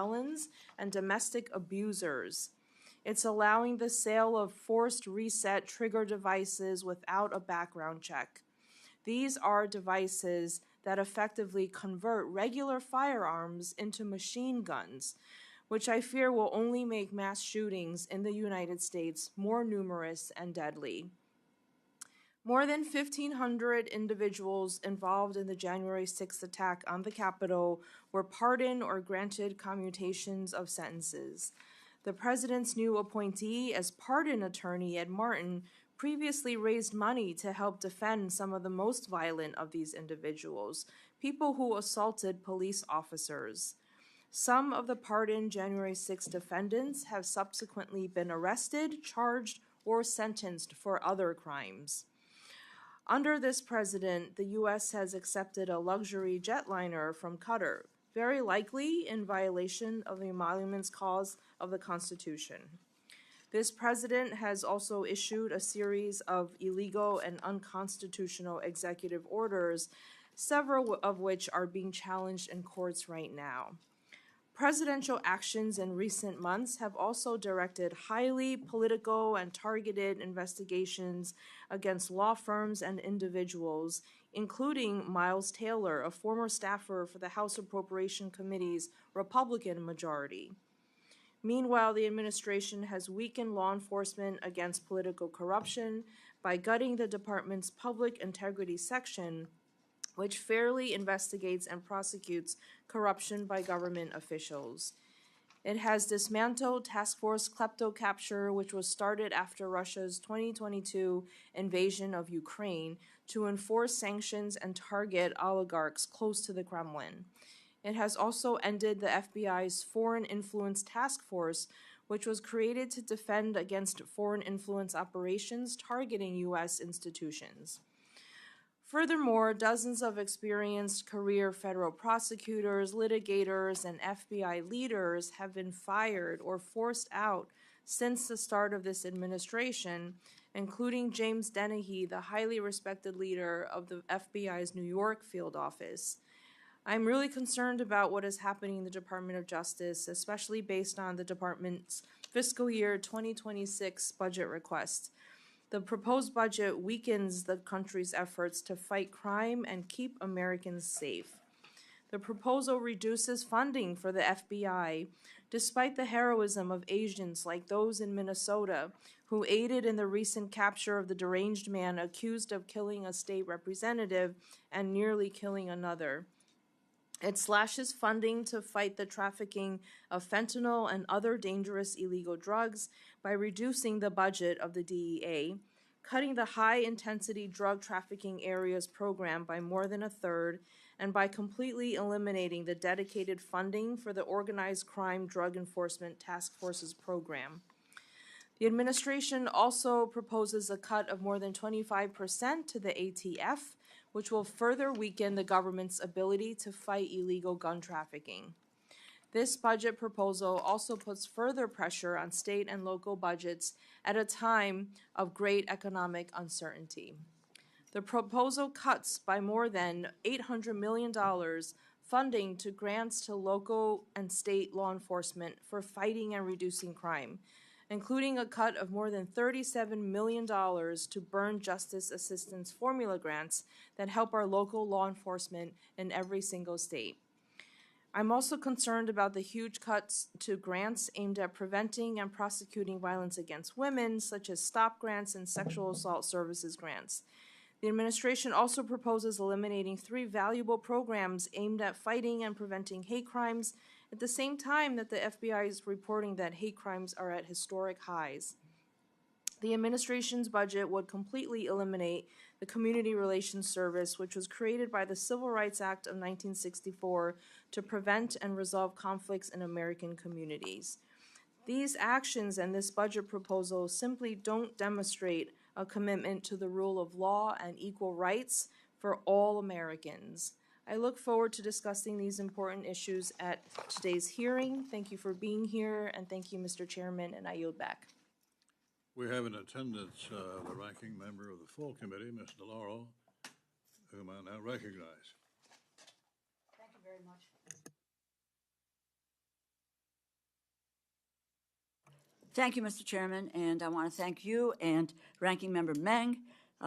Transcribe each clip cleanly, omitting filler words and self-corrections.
felons and domestic abusers. It's allowing the sale of forced reset trigger devices without a background check. These are devices that effectively convert regular firearms into machine guns, which I fear will only make mass shootings in the United States more numerous and deadly. More than 1,500 individuals involved in the January 6th attack on the Capitol were pardoned or granted commutations of sentences. The president's new appointee as pardon attorney, Ed Martin, previously raised money to help defend some of the most violent of these individuals, people who assaulted police officers. Some of the pardoned January 6 defendants have subsequently been arrested, charged, or sentenced for other crimes. Under this president, the U.S. has accepted a luxury jetliner from Qatar, very likely in violation of the emoluments clause of the Constitution. This president has also issued a series of illegal and unconstitutional executive orders, several of which are being challenged in courts right now. Presidential actions in recent months have also directed highly political and targeted investigations against law firms and individuals, including Miles Taylor, a former staffer for the House Appropriations Committee's Republican majority. Meanwhile, the administration has weakened law enforcement against political corruption by gutting the department's public integrity section, which fairly investigates and prosecutes corruption by government officials. It has dismantled Task Force Klepto-Capture, which was started after Russia's 2022 invasion of Ukraine, to enforce sanctions and target oligarchs close to the Kremlin. It has also ended the FBI's Foreign Influence Task Force, which was created to defend against foreign influence operations targeting U.S. institutions. Furthermore, dozens of experienced career federal prosecutors, litigators, and FBI leaders have been fired or forced out since the start of this administration, including James Dennehy, the highly respected leader of the FBI's New York field office. I'm really concerned about what is happening in the Department of Justice, especially based on the department's fiscal year 2026 budget request. The proposed budget weakens the country's efforts to fight crime and keep Americans safe. The proposal reduces funding for the FBI, despite the heroism of agents like those in Minnesota who aided in the recent capture of the deranged man accused of killing a state representative and nearly killing another. It slashes funding to fight the trafficking of fentanyl and other dangerous illegal drugs by reducing the budget of the DEA, cutting the high-intensity drug trafficking areas program by more than a third, and by completely eliminating the dedicated funding for the Organized Crime Drug Enforcement Task Force's program. The administration also proposes a cut of more than 25% to the ATF, which will further weaken the government's ability to fight illegal gun trafficking. This budget proposal also puts further pressure on state and local budgets at a time of great economic uncertainty. The proposal cuts by more than $800 million funding to grants to local and state law enforcement for fighting and reducing crime, including a cut of more than $37 million to burn justice assistance formula grants that help our local law enforcement in every single state. I'm also concerned about the huge cuts to grants aimed at preventing and prosecuting violence against women, such as STOP grants and sexual assault services grants. The administration also proposes eliminating 3 valuable programs aimed at fighting and preventing hate crimes at the same time that the FBI is reporting that hate crimes are at historic highs. The administration's budget would completely eliminate the Community Relations Service, which was created by the Civil Rights Act of 1964 to prevent and resolve conflicts in American communities. These actions and this budget proposal simply don't demonstrate a commitment to the rule of law and equal rights for all Americans. I look forward to discussing these important issues at today's hearing. Thank you for being here, and thank you, Mr. Chairman, and I yield back. We have in attendance the ranking member of the full committee, Ms. DeLauro, whom I now recognize. Thank you very much. Thank you, Mr. Chairman, and I want to thank you and Ranking Member Meng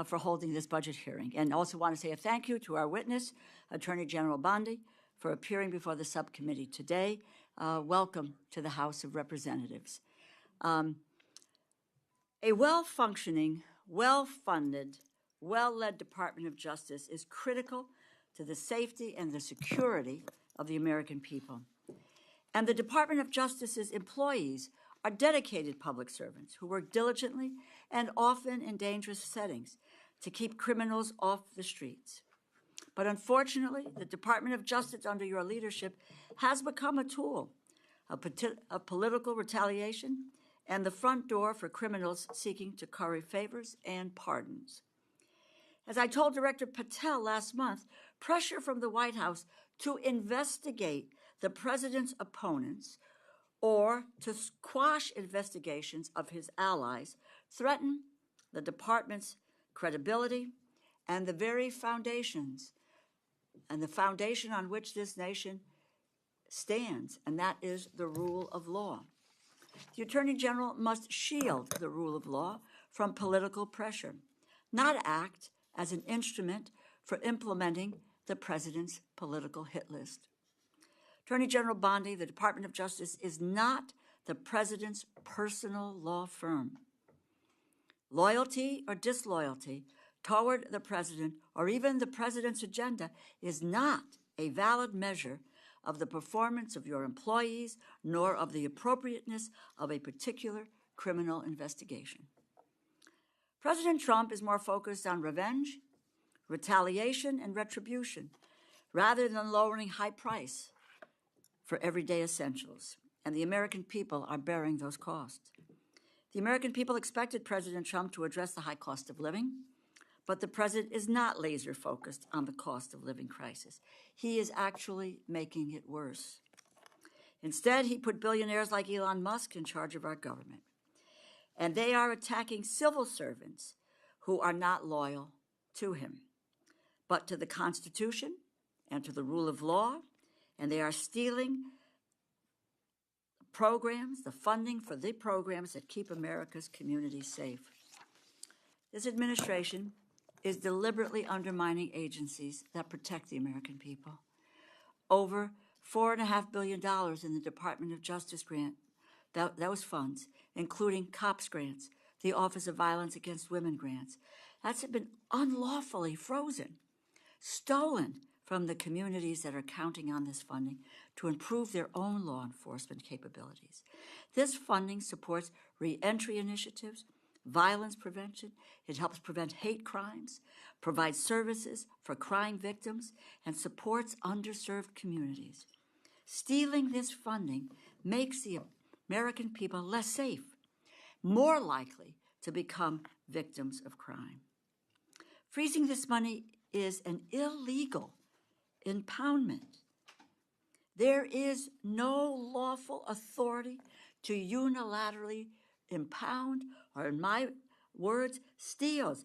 for holding this budget hearing. And also want to say a thank you to our witness, Attorney General Bondi, for appearing before the subcommittee today. Welcome to the House of Representatives. A well-functioning, well-funded, well-led Department of Justice is critical to the safety and the security of the American people. And the Department of Justice's employees are dedicated public servants who work diligently and often in dangerous settings to keep criminals off the streets. But unfortunately, the Department of Justice under your leadership has become a tool of political retaliation and the front door for criminals seeking to curry favors and pardons. As I told Director Patel last month, pressure from the White House to investigate the president's opponents or to quash investigations of his allies threaten the department's credibility and the very foundations and the foundation on which this nation stands, and that is the rule of law. The Attorney General must shield the rule of law from political pressure, not act as an instrument for implementing the president's political hit list. Attorney General Bondi, the Department of Justice is not the president's personal law firm. Loyalty or disloyalty toward the president or even the president's agenda is not a valid measure of the performance of your employees nor of the appropriateness of a particular criminal investigation. President Trump is more focused on revenge, retaliation, and retribution rather than lowering high price for everyday essentials, and the American people are bearing those costs. The American people expected President Trump to address the high cost of living, but the president is not laser-focused on the cost of living crisis. He is actually making it worse. Instead, he put billionaires like Elon Musk in charge of our government, and they are attacking civil servants who are not loyal to him, but to the Constitution and to the rule of law, and they are stealing programs, the funding for the programs that keep America's communities safe. This administration is deliberately undermining agencies that protect the American people. Over $4.5 billion in the Department of Justice grant, those funds, including COPS grants, the Office of Violence Against Women grants, that's been unlawfully frozen, stolen from the communities that are counting on this funding to improve their own law enforcement capabilities. This funding supports re-entry initiatives, violence prevention. It helps prevent hate crimes, provides services for crime victims, and supports underserved communities. Stealing this funding makes the American people less safe, more likely to become victims of crime. Freezing this money is an illegal impoundment. There is no lawful authority to unilaterally impound, or in my words, steals.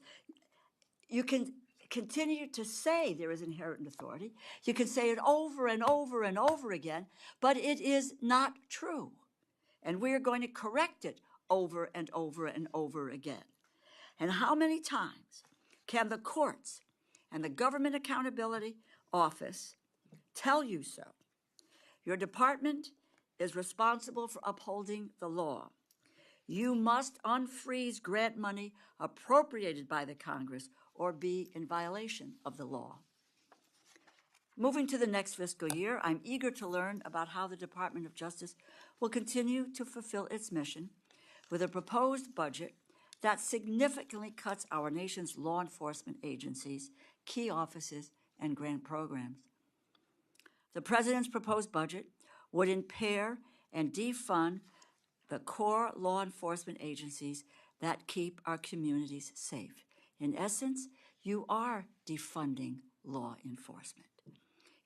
You can continue to say there is inherent authority. You can say it over and over and over again, but it is not true. And we're going to correct it over and over and over again. And how many times can the courts and the Government Accountability Office tell you so? Your department is responsible for upholding the law. You must unfreeze grant money appropriated by the Congress or be in violation of the law. Moving to the next fiscal year, I'm eager to learn about how the Department of Justice will continue to fulfill its mission with a proposed budget that significantly cuts our nation's law enforcement agencies, key offices, and grant programs. The President's proposed budget would impair and defund the core law enforcement agencies that keep our communities safe. In essence, you are defunding law enforcement.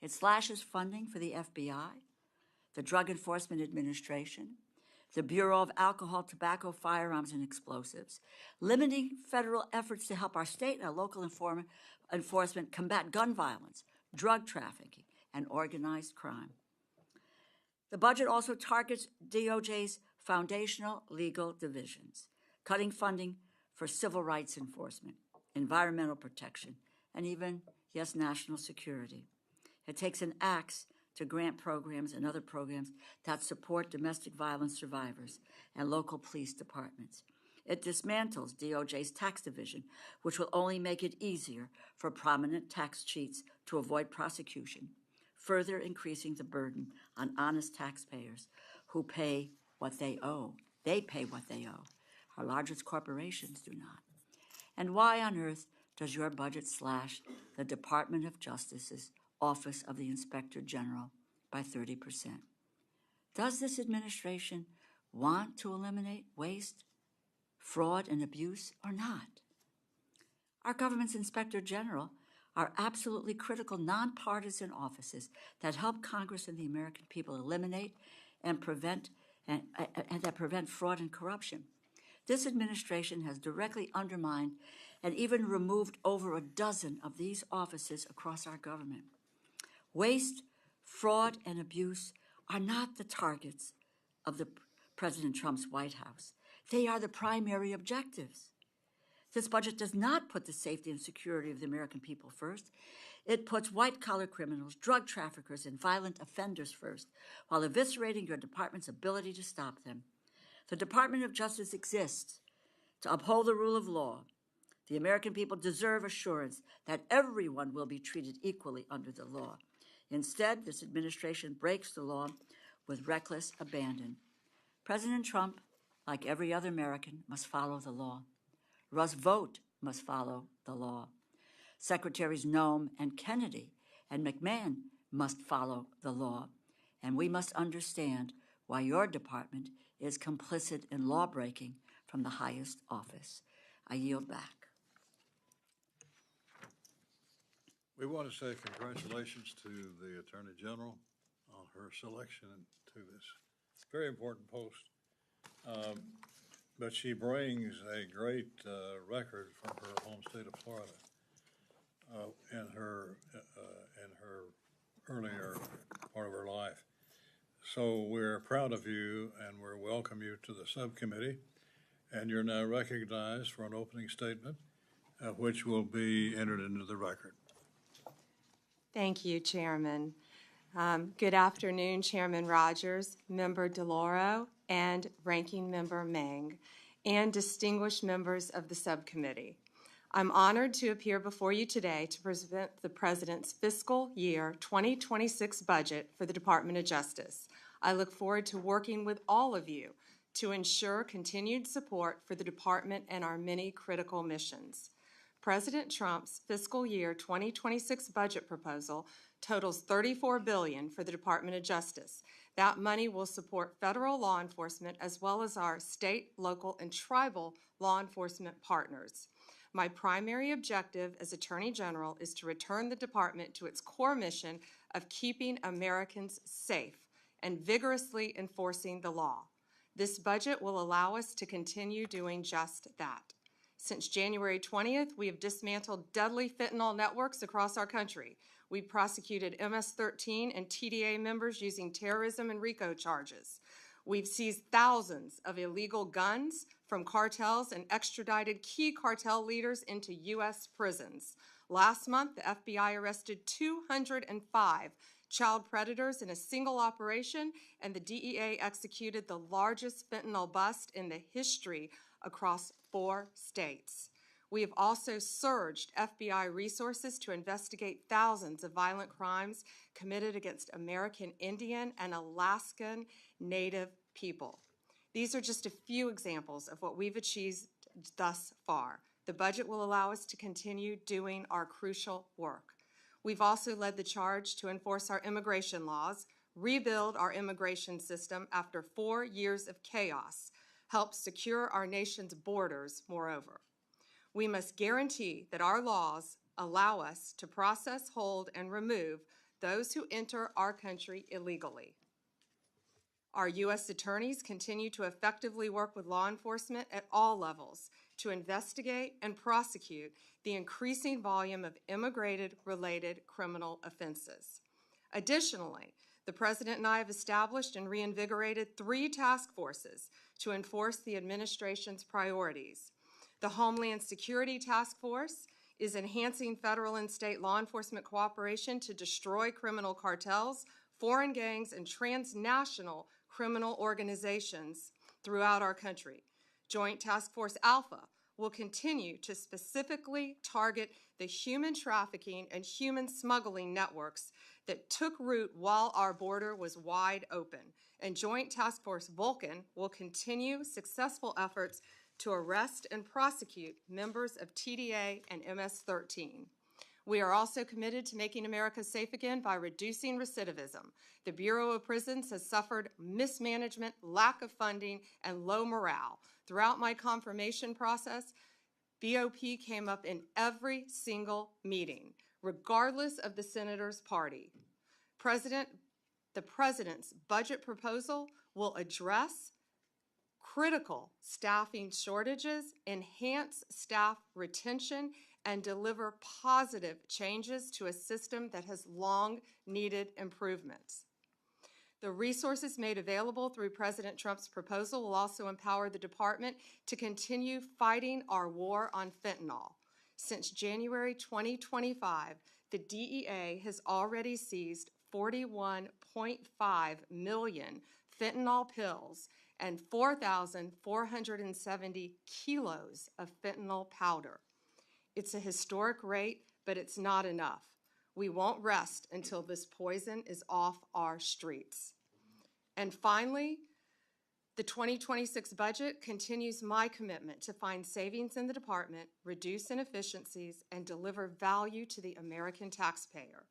It slashes funding for the FBI, the Drug Enforcement Administration, the Bureau of Alcohol, Tobacco, Firearms, and Explosives, limiting federal efforts to help our state and our local enforcement combat gun violence, drug trafficking, and organized crime. The budget also targets DOJ's foundational legal divisions, cutting funding for civil rights enforcement, environmental protection, and even, yes, national security. It takes an axe to grant programs and other programs that support domestic violence survivors and local police departments. It dismantles DOJ's tax division, which will only make it easier for prominent tax cheats to avoid prosecution, further increasing the burden on honest taxpayers who pay what they owe. They pay what they owe. Our largest corporations do not. And why on earth does your budget slash the Department of Justice's Office of the Inspector General by 30%? Does this administration want to eliminate waste, fraud, and abuse or not? Our government's Inspector General are absolutely critical, nonpartisan offices that help Congress and the American people eliminate and prevent fraud and corruption. This administration has directly undermined and even removed over a dozen of these offices across our government. Waste, fraud, and abuse are not the targets of President Trump's White House. They are the primary objectives. This budget does not put the safety and security of the American people first. It puts white-collar criminals, drug traffickers, and violent offenders first, while eviscerating your department's ability to stop them. The Department of Justice exists to uphold the rule of law. The American people deserve assurance that everyone will be treated equally under the law. Instead, this administration breaks the law with reckless abandon. President Trump, like every other American, must follow the law. Russ Vought must follow the law. Secretaries Noem and Kennedy and McMahon must follow the law. And we must understand why your department is complicit in law-breaking from the highest office. I yield back. We want to say congratulations to the Attorney General on her selection to this very important post. But she brings a great record from her home state of Florida in her earlier part of her life. So we're proud of you, and we welcome you to the subcommittee. And you're now recognized for an opening statement, which will be entered into the record. Thank you, Chairman. Good afternoon, Chairman Rogers, Member DeLauro, and Ranking Member Meng, and distinguished members of the subcommittee. I'm honored to appear before you today to present the President's fiscal year 2026 budget for the Department of Justice. I look forward to working with all of you to ensure continued support for the Department and our many critical missions. President Trump's fiscal year 2026 budget proposal totals $34 billion for the Department of Justice. That money will support federal law enforcement as well as our state, local, and tribal law enforcement partners. My primary objective as Attorney General is to return the department to its core mission of keeping Americans safe and vigorously enforcing the law. This budget will allow us to continue doing just that. Since January 20th, we have dismantled deadly fentanyl networks across our country. We prosecuted MS-13 and TDA members using terrorism and RICO charges. We've seized thousands of illegal guns from cartels and extradited key cartel leaders into U.S. prisons. Last month, the FBI arrested 205 child predators in a single operation, and the DEA executed the largest fentanyl bust in the history across 4 states. We have also surged FBI resources to investigate thousands of violent crimes committed against American Indian and Alaskan Native people. These are just a few examples of what we've achieved thus far. The budget will allow us to continue doing our crucial work. We've also led the charge to enforce our immigration laws, rebuild our immigration system after 4 years of chaos, help secure our nation's borders, moreover. We must guarantee that our laws allow us to process, hold, and remove those who enter our country illegally. Our U.S. attorneys continue to effectively work with law enforcement at all levels to investigate and prosecute the increasing volume of immigrant-related criminal offenses. Additionally, the President and I have established and reinvigorated 3 task forces to enforce the administration's priorities. The Homeland Security Task Force is enhancing federal and state law enforcement cooperation to destroy criminal cartels, foreign gangs, and transnational criminal organizations throughout our country. Joint Task Force Alpha will continue to specifically target the human trafficking and human smuggling networks that took root while our border was wide open. And Joint Task Force Vulcan will continue successful efforts to arrest and prosecute members of TDA and MS-13. We are also committed to making America safe again by reducing recidivism. The Bureau of Prisons has suffered mismanagement, lack of funding, and low morale. Throughout my confirmation process, BOP came up in every single meeting, regardless of the senator's party. The President's budget proposal will address critical staffing shortages, enhance staff retention, and deliver positive changes to a system that has long needed improvements. The resources made available through President Trump's proposal will also empower the department to continue fighting our war on fentanyl. Since January 2025, the DEA has already seized 41.5 million fentanyl pills and 4,470 kilos of fentanyl powder. It's a historic rate, but it's not enough. We won't rest until this poison is off our streets. And finally, the 2026 budget continues my commitment to find savings in the department, reduce inefficiencies, and deliver value to the American taxpayer.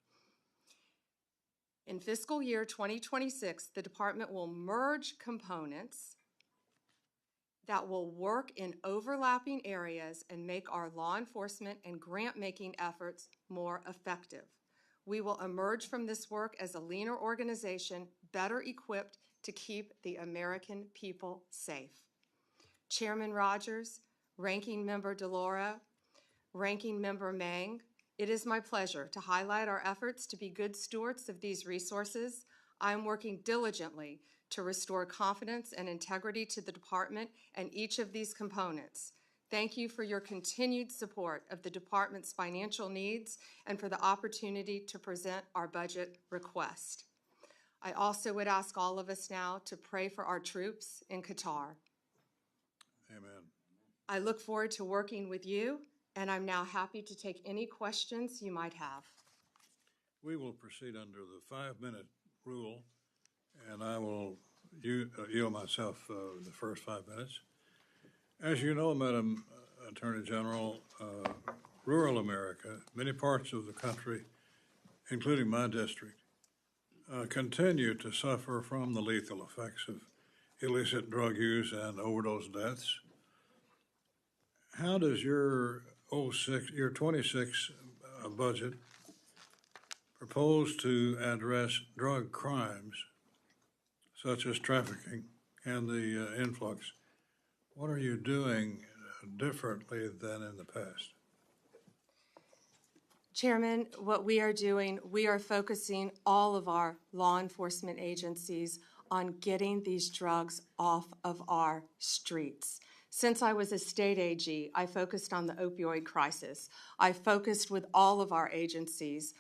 In fiscal year 2026, the department will merge components that will work in overlapping areas and make our law enforcement and grant-making efforts more effective. We will emerge from this work as a leaner organization, better equipped to keep the American people safe. Chairman Rogers, Ranking Member DeLauro, Ranking Member Mang, it is my pleasure to highlight our efforts to be good stewards of these resources. I am working diligently to restore confidence and integrity to the department and each of these components. Thank you for your continued support of the department's financial needs and for the opportunity to present our budget request. I also would ask all of us now to pray for our troops in Qatar. Amen. I look forward to working with you, and I'm now happy to take any questions you might have. We will proceed under the 5-minute rule, and I will yield myself the first 5 minutes. As you know, Madam Attorney General, rural America, many parts of the country, including my district, continue to suffer from the lethal effects of illicit drug use and overdose deaths. How does your 26 budget propose to address drug crimes such as trafficking and the influx? What are you doing differently than in the past? Chairman, what we are doing, we are focusing all of our law enforcement agencies on getting these drugs off of our streets. Since I was a state AG, I focused on the opioid crisis. I focused with all of our agencies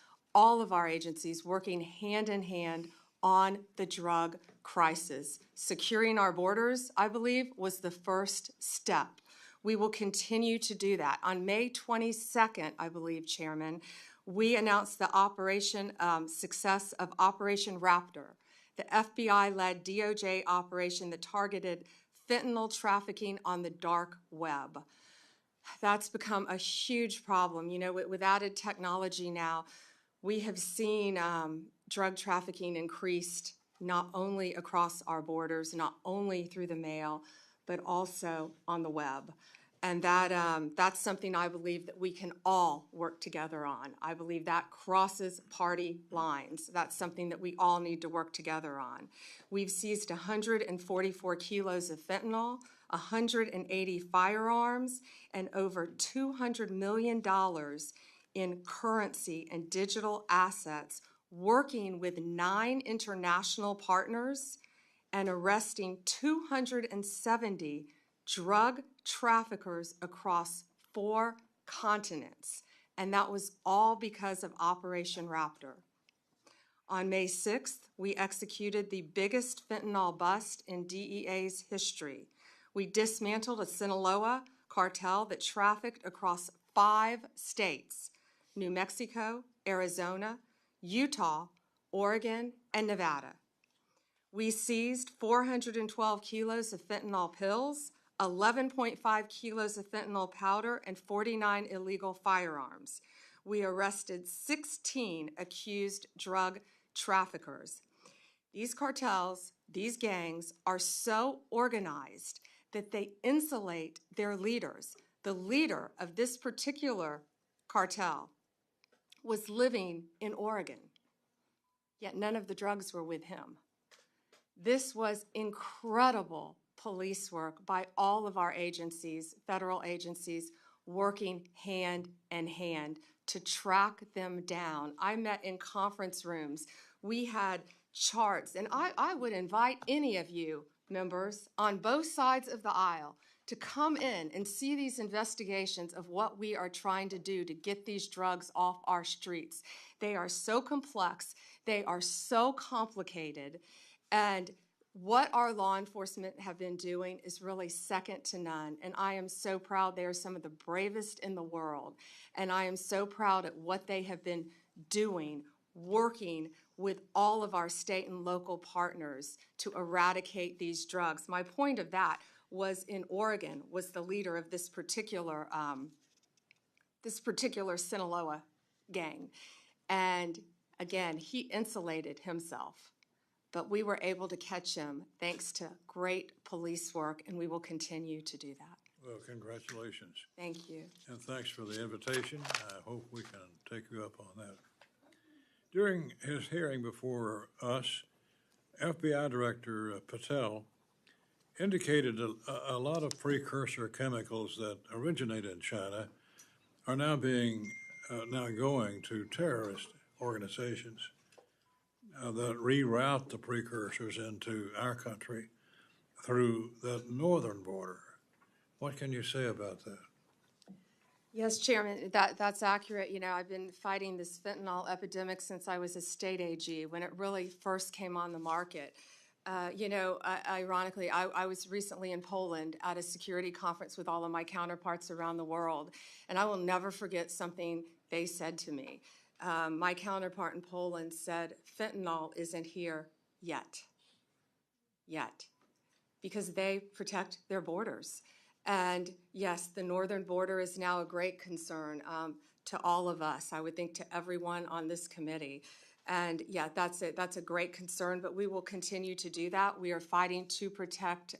working hand in hand on the drug crisis. Securing our borders, I believe, was the first step. We will continue to do that. On May 22nd, I believe, Chairman, we announced the success of Operation Raptor, the FBI-led DOJ operation that targeted fentanyl trafficking on the dark web. That's become a huge problem. You know, with added technology now, we have seen drug trafficking increased not only across our borders, not only through the mail, but also on the web. And that's something I believe that we can all work together on. I believe that crosses party lines. That's something that we all need to work together on. We've seized 144 kilos of fentanyl, 180 firearms, and over $200 million in currency and digital assets working with 9 international partners and arresting 270 drug traffickers across 4 continents. And that was all because of Operation Raptor. On May 6th, we executed the biggest fentanyl bust in DEA's history. We dismantled a Sinaloa cartel that trafficked across 5 states: New Mexico, Arizona, Utah, Oregon, and Nevada. We seized 412 kilos of fentanyl pills, 11.5 kilos of fentanyl powder, and 49 illegal firearms. We arrested 16 accused drug traffickers. These cartels, these gangs, are so organized that they insulate their leaders. The leader of this particular cartel was living in Oregon, yet none of the drugs were with him. This was incredible police work by all of our agencies, federal agencies, working hand in hand to track them down. I met in conference rooms. We had charts, and I would invite any of you members on both sides of the aisle to come in and see these investigations of what we are trying to do to get these drugs off our streets. They are so complex, they are so complicated, and what our law enforcement have been doing is really second to none, and I am so proud. They are some of the bravest in the world, and I am so proud at what they have been doing, working with all of our state and local partners to eradicate these drugs. My point of that was in Oregon, was the leader of this particular Sinaloa gang. And again, he insulated himself, but we were able to catch him thanks to great police work, and we will continue to do that. Well, congratulations. Thank you. And thanks for the invitation. I hope we can take you up on that. During his hearing before us, FBI Director Patel indicated a lot of precursor chemicals that originate in China are now going to terrorist organizations that reroute the precursors into our country through the northern border. What can you say about that? Yes, Chairman, that's accurate. You know, I've been fighting this fentanyl epidemic since I was a state AG, when it really first came on the market. Ironically, I was recently in Poland at a security conference with all of my counterparts around the world, and I will never forget something they said to me. My counterpart in Poland said, fentanyl isn't here yet, because they protect their borders. And yes, the northern border is now a great concern to all of us, I would think to everyone on this committee. And yeah, that's a great concern, but we will continue to do that. We are fighting to protect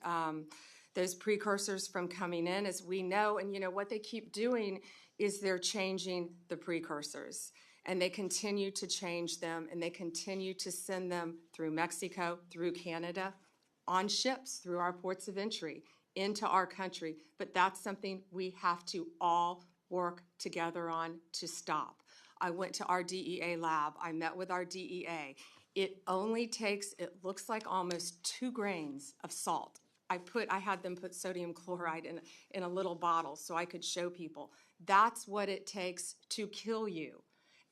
those precursors from coming in, as we know. And you know, what they keep doing is they're changing the precursors. And they continue to change them, and they continue to send them through Mexico, through Canada, on ships, through our ports of entry, into our country. But that's something we have to all work together on to stop. I went to our DEA lab. I met with our DEA. It only takes, it looks like almost 2 grains of salt. I had them put sodium chloride in a little bottle so I could show people. That's what it takes to kill you.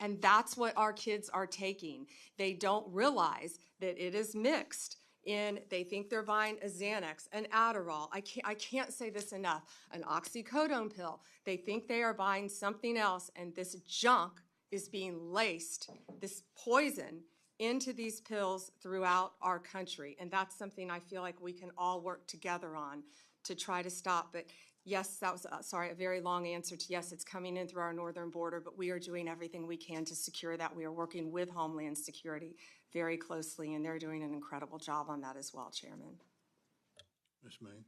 And that's what our kids are taking. They don't realize that it is mixed in, they think they're buying a Xanax, an Adderall, I can't say this enough, an oxycodone pill. They think they are buying something else, and this junk is being laced, this poison, into these pills throughout our country. And that's something I feel like we can all work together on to try to stop. But yes, that was, a very long answer to yes, it's coming in through our northern border, but we are doing everything we can to secure that. We are working with Homeland Security very closely, and they're doing an incredible job on that as well, Chairman. Ms. Main.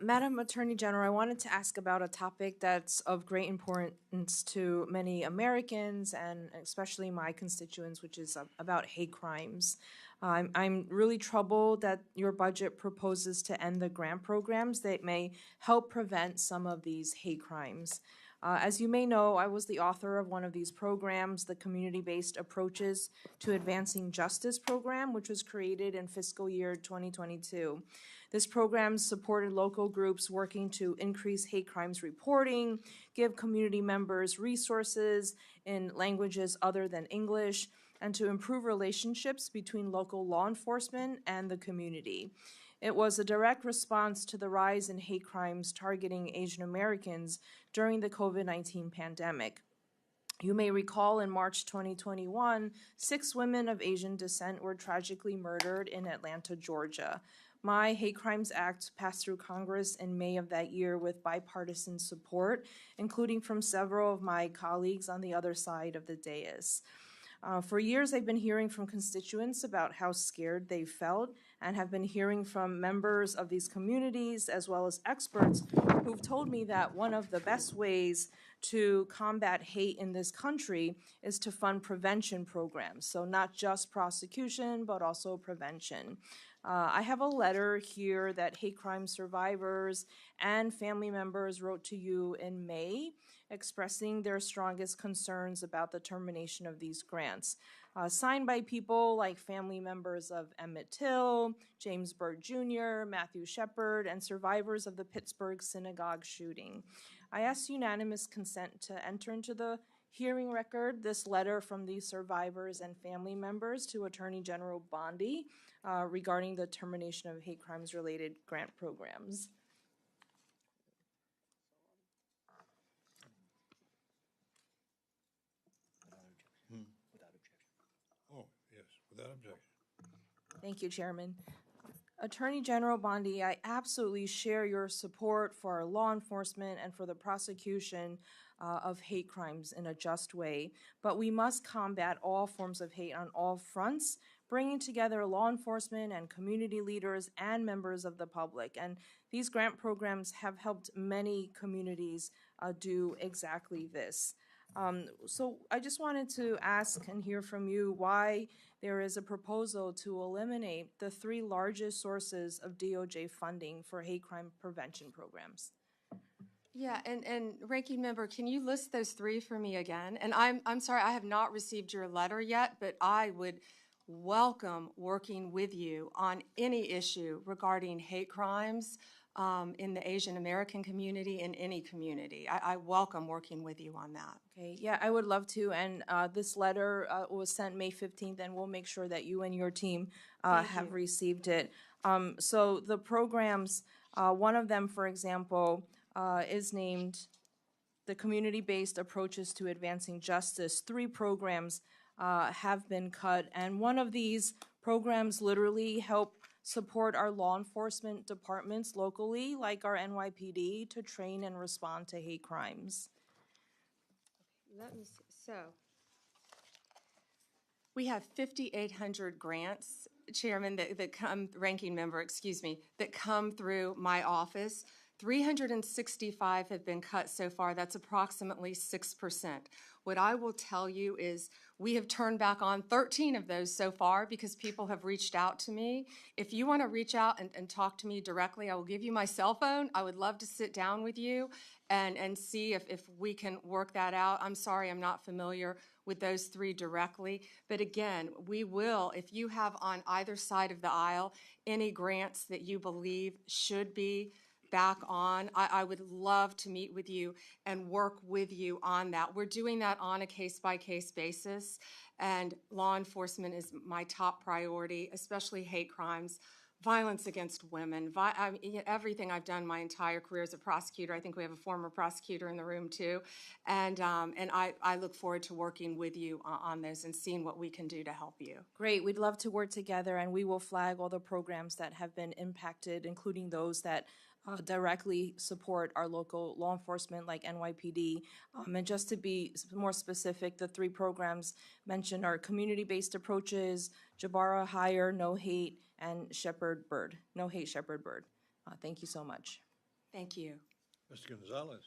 Madam Attorney General, I wanted to ask about a topic that's of great importance to many Americans and especially my constituents, which is about hate crimes. I'm really troubled that your budget proposes to end the grant programs that may help prevent some of these hate crimes. As you may know, I was the author of one of these programs, the Community-Based Approaches to Advancing Justice program, which was created in fiscal year 2022. This program supported local groups working to increase hate crimes reporting, give community members resources in languages other than English, and to improve relationships between local law enforcement and the community. It was a direct response to the rise in hate crimes targeting Asian Americans during the COVID-19 pandemic. You may recall in March 2021, 6 women of Asian descent were tragically murdered in Atlanta, Georgia. My Hate Crimes Act passed through Congress in May of that year with bipartisan support, including from several of my colleagues on the other side of the dais. For years, I've been hearing from constituents about how scared they felt and have been hearing from members of these communities as well as experts who've told me that one of the best ways to combat hate in this country is to fund prevention programs. So not just prosecution, but also prevention. I have a letter here that hate crime survivors and family members wrote to you in May, expressing their strongest concerns about the termination of these grants. Signed by people like family members of Emmett Till, James Byrd Jr., Matthew Shepard, and survivors of the Pittsburgh synagogue shooting. I ask unanimous consent to enter into the hearing record this letter from these survivors and family members to Attorney General Bondi regarding the termination of hate crimes related grant programs. Oh, yes, without objection. Thank you, Chairman. Attorney General Bondi, I absolutely share your support for our law enforcement and for the prosecution of hate crimes in a just way, but we must combat all forms of hate on all fronts, bringing together law enforcement and community leaders and members of the public. And these grant programs have helped many communities do exactly this. So I just wanted to ask and hear from you why there is a proposal to eliminate the 3 largest sources of DOJ funding for hate crime prevention programs. Yeah, and Ranking Member, can you list those 3 for me again? And I'm sorry, I have not received your letter yet, but I would welcome working with you on any issue regarding hate crimes in the Asian American community, in any community. I welcome working with you on that. Okay, yeah, I would love to. And this letter was sent May 15th, and we'll make sure that you and your team have received it. So the programs, one of them, for example, is named the Community-Based Approaches to Advancing Justice. 3 programs have been cut, and one of these programs literally help support our law enforcement departments locally, like our NYPD, to train and respond to hate crimes. Let me see. So we have 5,800 grants, Chairman, that come, Ranking Member, excuse me, that come through my office. 365 have been cut so far. That's approximately 6%. What I will tell you is we have turned back on 13 of those so far because people have reached out to me. If you want to reach out and talk to me directly, I will give you my cell phone. I would love to sit down with you and see if we can work that out. I'm sorry, I'm not familiar with those 3 directly. But again, we will, if you have on either side of the aisle any grants that you believe should be back on, I would love to meet with you and work with you on that. We're doing that on a case-by-case basis, and law enforcement is my top priority, especially hate crimes, violence against women, everything I've done my entire career as a prosecutor. I think we have a former prosecutor in the room too, and I look forward to working with you on this and seeing what we can do to help you. Great, we'd love to work together, and we will flag all the programs that have been impacted, including those that directly support our local law enforcement like NYPD. And just to be more specific, the 3 programs mentioned are Community-Based Approaches, Jabara Hire, No Hate, and Shepard Byrd. No Hate, Shepard Byrd. Thank you so much. Thank you. Mr. Gonzalez.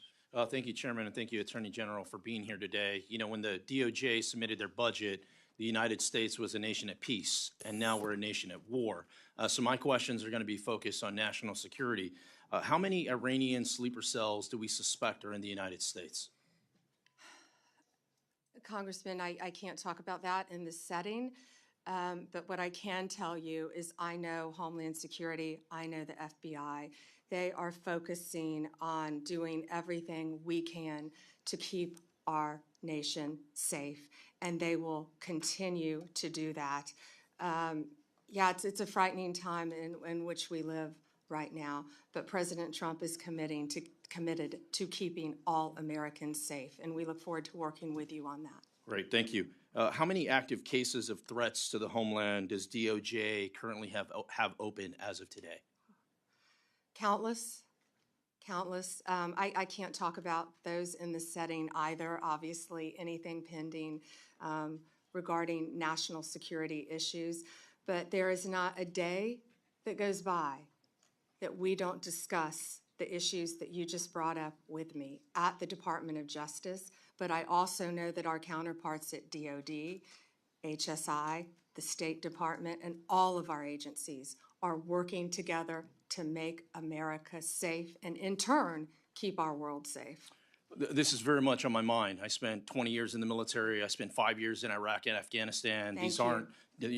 Thank you, Chairman, and thank you, Attorney General, for being here today. You know, when the DOJ submitted their budget, the United States was a nation at peace, and now we're a nation at war. So my questions are going to be focused on national security. How many Iranian sleeper cells do we suspect are in the United States? Congressman, I can't talk about that in this setting, but what I can tell you is I know Homeland Security, I know the FBI. They are focusing on doing everything we can to keep our nation safe, and they will continue to do that. Yeah, it's a frightening time in which we live right now, but President Trump is committed to keeping all Americans safe, and we look forward to working with you on that. Great, thank you. How many active cases of threats to the homeland does DOJ currently have open as of today? Countless. I can't talk about those in this setting either. Obviously, anything pending regarding national security issues. But there is not a day that goes by that we don't discuss the issues that you just brought up with me at the Department of Justice. But I also know that our counterparts at DOD, HSI, the State Department, and all of our agencies are working together to make America safe and, in turn, keep our world safe. This is very much on my mind. I spent 20 years in the military. I spent 5 years in Iraq and Afghanistan. These aren't,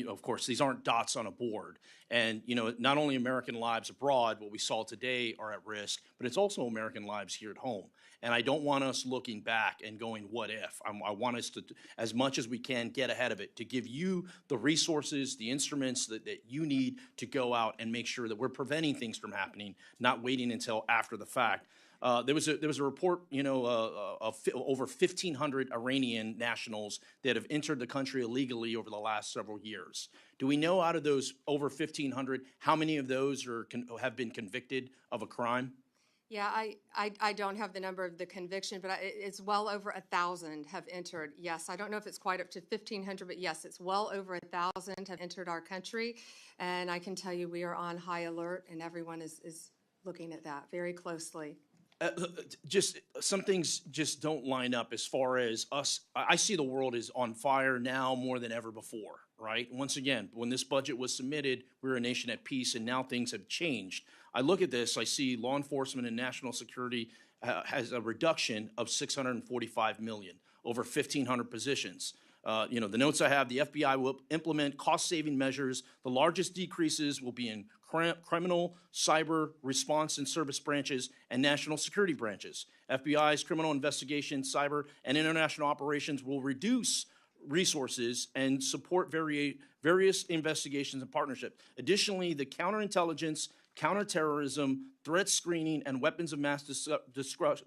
of course, these aren't dots on a board. And, not only American lives abroad, what we saw today, are at risk, but it's also American lives here at home. And I don't want us looking back and going, what if? I want us to, as much as we can, get ahead of it, to give you the resources, the instruments that you need to go out and make sure that we're preventing things from happening, not waiting until after the fact. There was a report, of over 1,500 Iranian nationals that have entered the country illegally over the last several years. Do we know out of those over 1,500 how many of those have been convicted of a crime? Yeah, I don't have the number of the conviction, but it's well over 1,000 have entered. Yes, I don't know if it's quite up to 1,500, but yes, it's well over 1,000 have entered our country. And I can tell you we are on high alert, and everyone is looking at that very closely. Just some things just don't line up as far as us. I see the world is on fire now more than ever before, right? Once again, when this budget was submitted, we were a nation at peace, and now things have changed. I look at this, I see law enforcement and national security has a reduction of $645 million, over 1,500 positions. The notes I have, the FBI will implement cost-saving measures. The largest decreases will be in criminal, cyber, response and service branches, and national security branches. FBI's criminal investigation, cyber, and international operations will reduce resources and support various investigations and partnerships. Additionally, the counterintelligence, counterterrorism, threat screening, and weapons of mass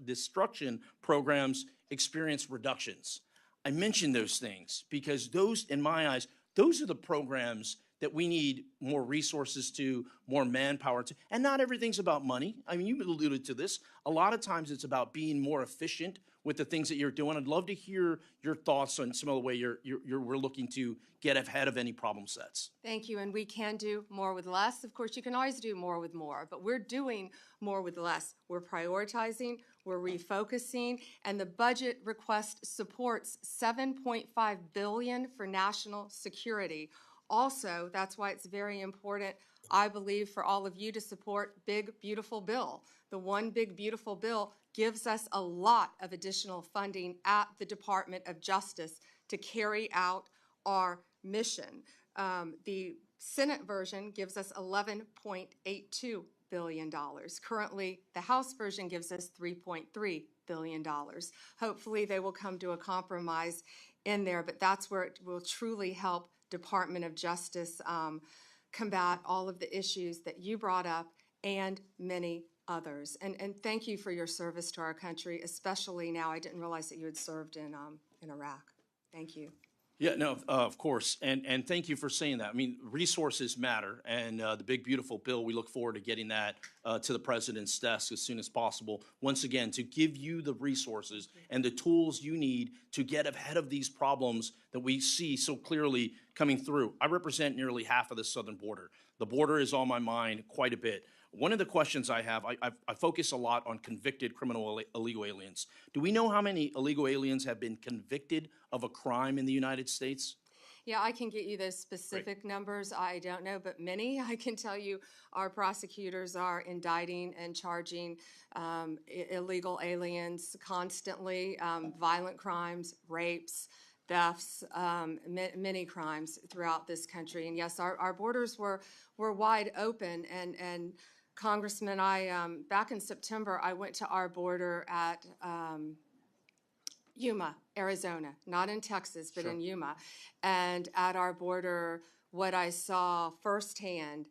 destruction programs experience reductions. I mention those things because those, in my eyes, those are the programs that we need more resources to, more manpower to. And not everything's about money. I mean, you alluded to this. A lot of times it's about being more efficient with the things that you're doing. I'd love to hear your thoughts on some of the way we're looking to get ahead of any problem sets. Thank you, and we can do more with less. Of course, you can always do more with more, but we're doing more with less. We're prioritizing, we're refocusing, and the budget request supports $7.5 billion for national security. Also, that's why it's very important, I believe, for all of you to support Big Beautiful Bill. The One Big Beautiful Bill gives us a lot of additional funding at the Department of Justice to carry out our mission. The Senate version gives us $11.82 billion. Currently, the House version gives us $3.3 billion. Hopefully, they will come to a compromise in there, but that's where it will truly help Department of Justice combat all of the issues that you brought up and many others. And thank you for your service to our country, especially now. I didn't realize that you had served in Iraq. Thank you. Yeah, no, of course, and thank you for saying that. I mean, resources matter, and the Big Beautiful Bill, we look forward to getting that to the President's desk as soon as possible, once again, to give you the resources and the tools you need to get ahead of these problems that we see so clearly coming through. I represent nearly half of the southern border. The border is on my mind quite a bit. One of the questions I have, I focus a lot on convicted criminal illegal aliens. Do we know how many illegal aliens have been convicted of a crime in the United States? Yeah, I can get you those specific numbers. I don't know, but many. I can tell you our prosecutors are indicting and charging illegal aliens constantly, violent crimes, rapes, thefts, many crimes throughout this country. And yes, our borders were wide open. And Congressman, back in September, I went to our border at Yuma, Arizona, not in Texas, but in Yuma. And at our border, what I saw firsthand,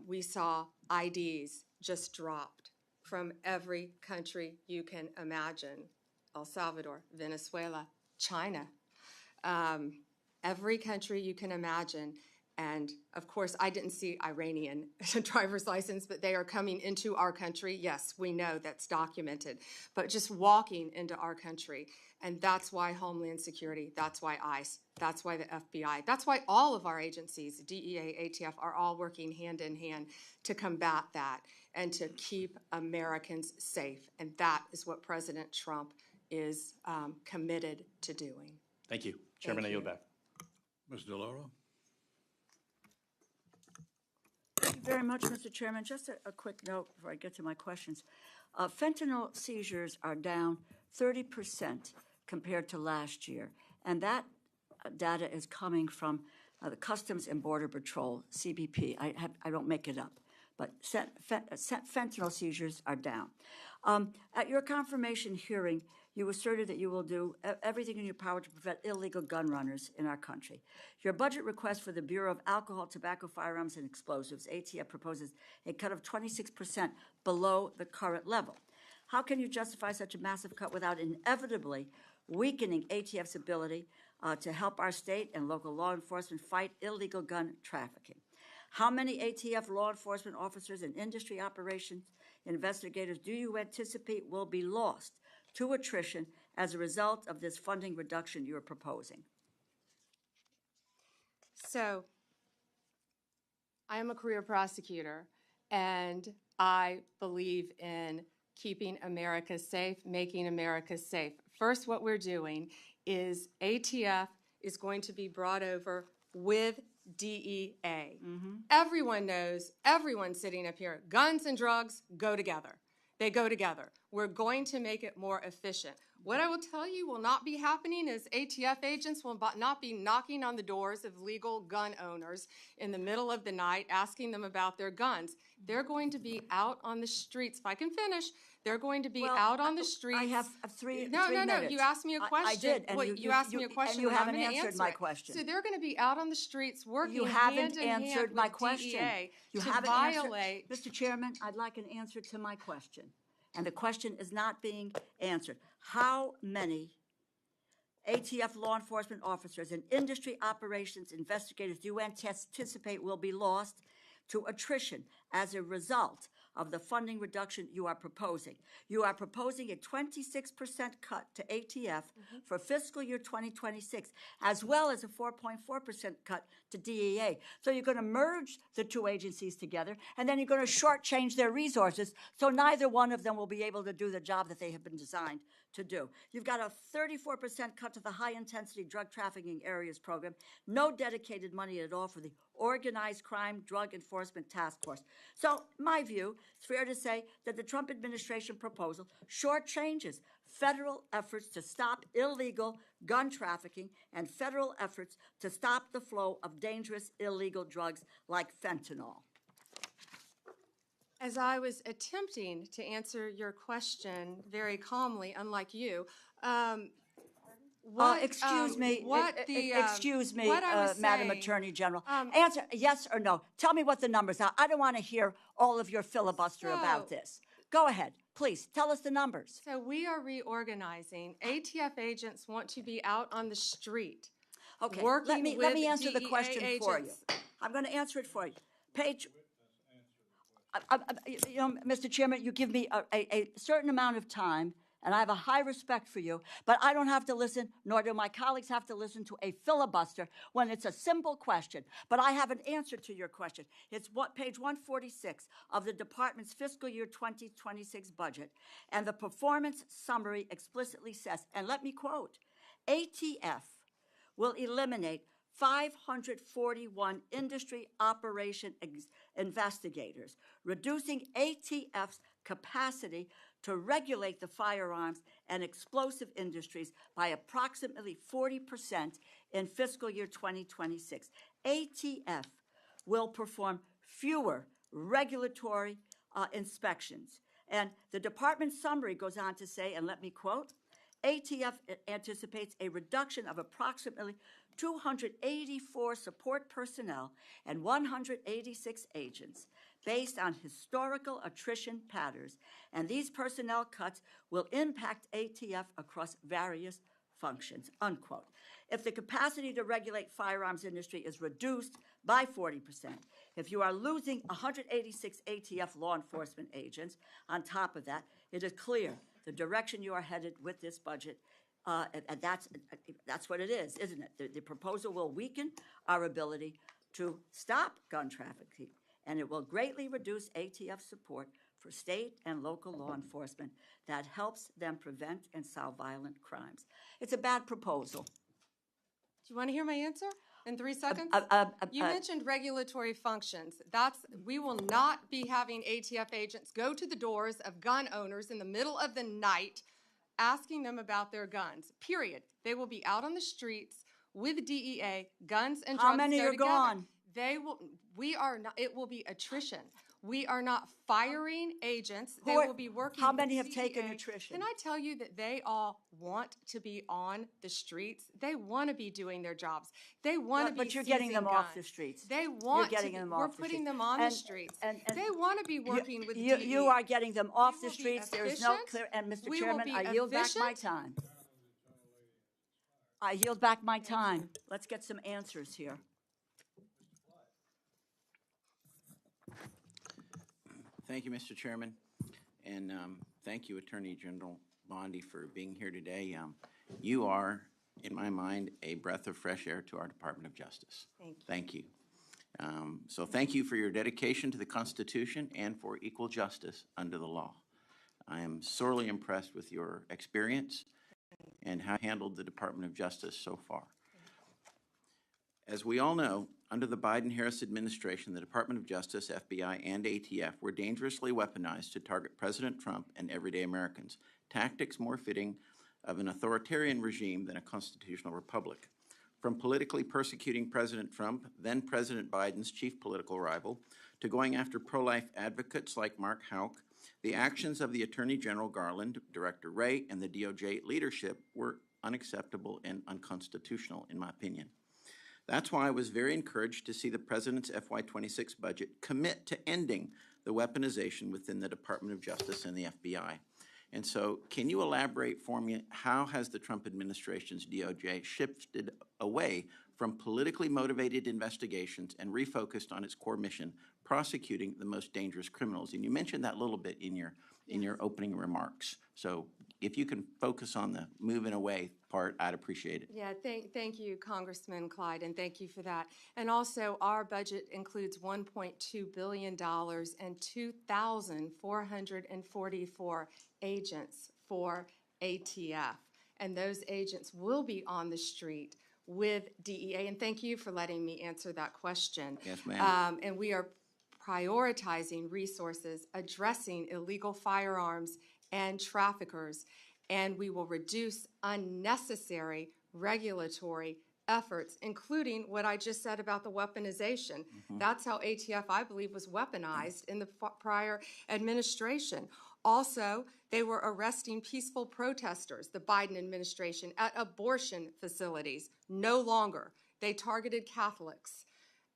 we saw IDs just dropped from every country you can imagine. El Salvador, Venezuela, China, every country you can imagine. And of course, I didn't see Iranian driver's license, but they are coming into our country. Yes, we know that's documented, but just walking into our country. And that's why Homeland Security, that's why ICE, that's why the FBI, that's why all of our agencies, DEA, ATF, are all working hand in hand to combat that and to keep Americans safe. And that is what President Trump is committed to doing. Thank you. Chairman, I yield back. Ms. DeLauro? Thank you very much, Mr. Chairman. Just a quick note before I get to my questions. Fentanyl seizures are down 30% compared to last year, and that data is coming from the Customs and Border Patrol, CBP. I don't make it up, but fentanyl seizures are down. At your confirmation hearing, you asserted that you will do everything in your power to prevent illegal gun runners in our country. Your budget request for the Bureau of Alcohol, Tobacco, Firearms, and Explosives, ATF, proposes a cut of 26% below the current level. How can you justify such a massive cut without inevitably weakening ATF's ability to help our state and local law enforcement fight illegal gun trafficking? How many ATF law enforcement officers and industry operations investigators do you anticipate will be lost to attrition as a result of this funding reduction you're proposing? So, I am a career prosecutor, and I believe in keeping America safe, making America safe. First, what we're doing is ATF is going to be brought over with DEA. Everyone knows, everyone sitting up here, guns and drugs go together. They go together. We're going to make it more efficient. What I will tell you will not be happening is ATF agents will not be knocking on the doors of legal gun owners in the middle of the night asking them about their guns. They're going to be out on the streets. If I can finish, they're going to be out on the streets. I have three No, minutes. you asked me a question. I did, and you asked me a question, and you haven't answered answer my it. question. So they're going to be out on the streets working You haven't hand in answered hand my with question. DEA You to haven't violate. answered. Mr. Chairman, I'd like an answer to my question. And the question is not being answered. How many ATF law enforcement officers and industry operations investigators do you anticipate will be lost to attrition as a result of the funding reduction you are proposing? You are proposing a 26% cut to ATF for fiscal year 2026, as well as a 4.4% cut to DEA. So you're going to merge the two agencies together, and then you're going to shortchange their resources, so neither one of them will be able to do the job that they have been designed to do. You've got a 34% cut to the high-intensity drug trafficking areas program, no dedicated money at all for the Organized Crime Drug Enforcement Task Force. So, my view, it's fair to say that the Trump administration proposal shortchanges federal efforts to stop illegal gun trafficking and federal efforts to stop the flow of dangerous illegal drugs like fentanyl. As I was attempting to answer your question very calmly, unlike you, Excuse me, Madam Attorney General. Answer yes or no. Tell me what the numbers are. I don't want to hear all of your filibuster about this. Go ahead, please. Tell us the numbers. So we are reorganizing. ATF agents want to be out on the street. Okay, working let me with answer the DEA question agents. for you. I'm going to answer it for you. Page. Mr. Chairman, you give me a certain amount of time, and I have a high respect for you, but I don't have to listen, nor do my colleagues have to listen to a filibuster when it's a simple question. But I have an answer to your question. It's page 146 of the department's fiscal year 2026 budget, and the performance summary explicitly says, and let me quote, ATF will eliminate 541 industry operation investigators, reducing ATF's capacity to regulate the firearms and explosive industries by approximately 40% in fiscal year 2026. ATF will perform fewer regulatory inspections. And the department's summary goes on to say, and let me quote, ATF anticipates a reduction of approximately 284 support personnel and 186 agents based on historical attrition patterns, and these personnel cuts will impact ATF across various functions, unquote. If the capacity to regulate firearms industry is reduced by 40%, if you are losing 186 ATF law enforcement agents, on top of that, it is clear the direction you are headed with this budget, and that's what it is, isn't it? The proposal will weaken our ability to stop gun trafficking, and it will greatly reduce ATF support for state and local law enforcement that helps them prevent and solve violent crimes. It's a bad proposal. Do you want to hear my answer in 3 seconds? You mentioned regulatory functions. We will not be having ATF agents go to the doors of gun owners in the middle of the night asking them about their guns, period. They will be out on the streets with DEA, guns and drugs. How many are together. gone? It will be attrition. We are not firing agents. They will be working. How many have DEA. taken attrition? Can I tell you that they all want to be on the streets? They want to be doing their jobs. They want to be. But you're getting them off the streets. They want you're getting to. Them We're off the putting streets. them on the streets. And they want to be working with DEA. You are getting them off the will be streets. There is no efficient. clear. And Mr. We will Chairman, be I yield back my efficient. time. I yield back my time. Let's get some answers here. Thank you, Mr. Chairman, and thank you, Attorney General Bondi, for being here today. You are, in my mind, a breath of fresh air to our Department of Justice. Thank you. So thank you for your dedication to the Constitution and for equal justice under the law. I am sorely impressed with your experience and how you handled the Department of Justice so far. As we all know, under the Biden-Harris administration, the Department of Justice, FBI, and ATF were dangerously weaponized to target President Trump and everyday Americans, tactics more fitting of an authoritarian regime than a constitutional republic. From politically persecuting President Trump, then President Biden's chief political rival, to going after pro-life advocates like Mark Houck, the actions of the Attorney General Garland, Director Wray, and the DOJ leadership were unacceptable and unconstitutional, in my opinion. That's why I was very encouraged to see the President's FY26 budget commit to ending the weaponization within the Department of Justice and the FBI. And so, can you elaborate for me, how has the Trump administration's DOJ shifted away from politically motivated investigations and refocused on its core mission, prosecuting the most dangerous criminals? And you mentioned that a little bit in your opening remarks. So if you can focus on the moving away part, I'd appreciate it. Yeah, thank you, Congressman Clyde, and thank you for that. And also, our budget includes $1.2 billion and 2,444 agents for ATF. And those agents will be on the street with DEA. And thank you for letting me answer that question. Yes, ma'am. And we are prioritizing resources addressing illegal firearms and traffickers, and we will reduce unnecessary regulatory efforts, including what I just said about the weaponization. That's how ATF, I believe, was weaponized in the prior administration. Also, they were arresting peaceful protesters, the Biden administration, at abortion facilities. No longer. They targeted Catholics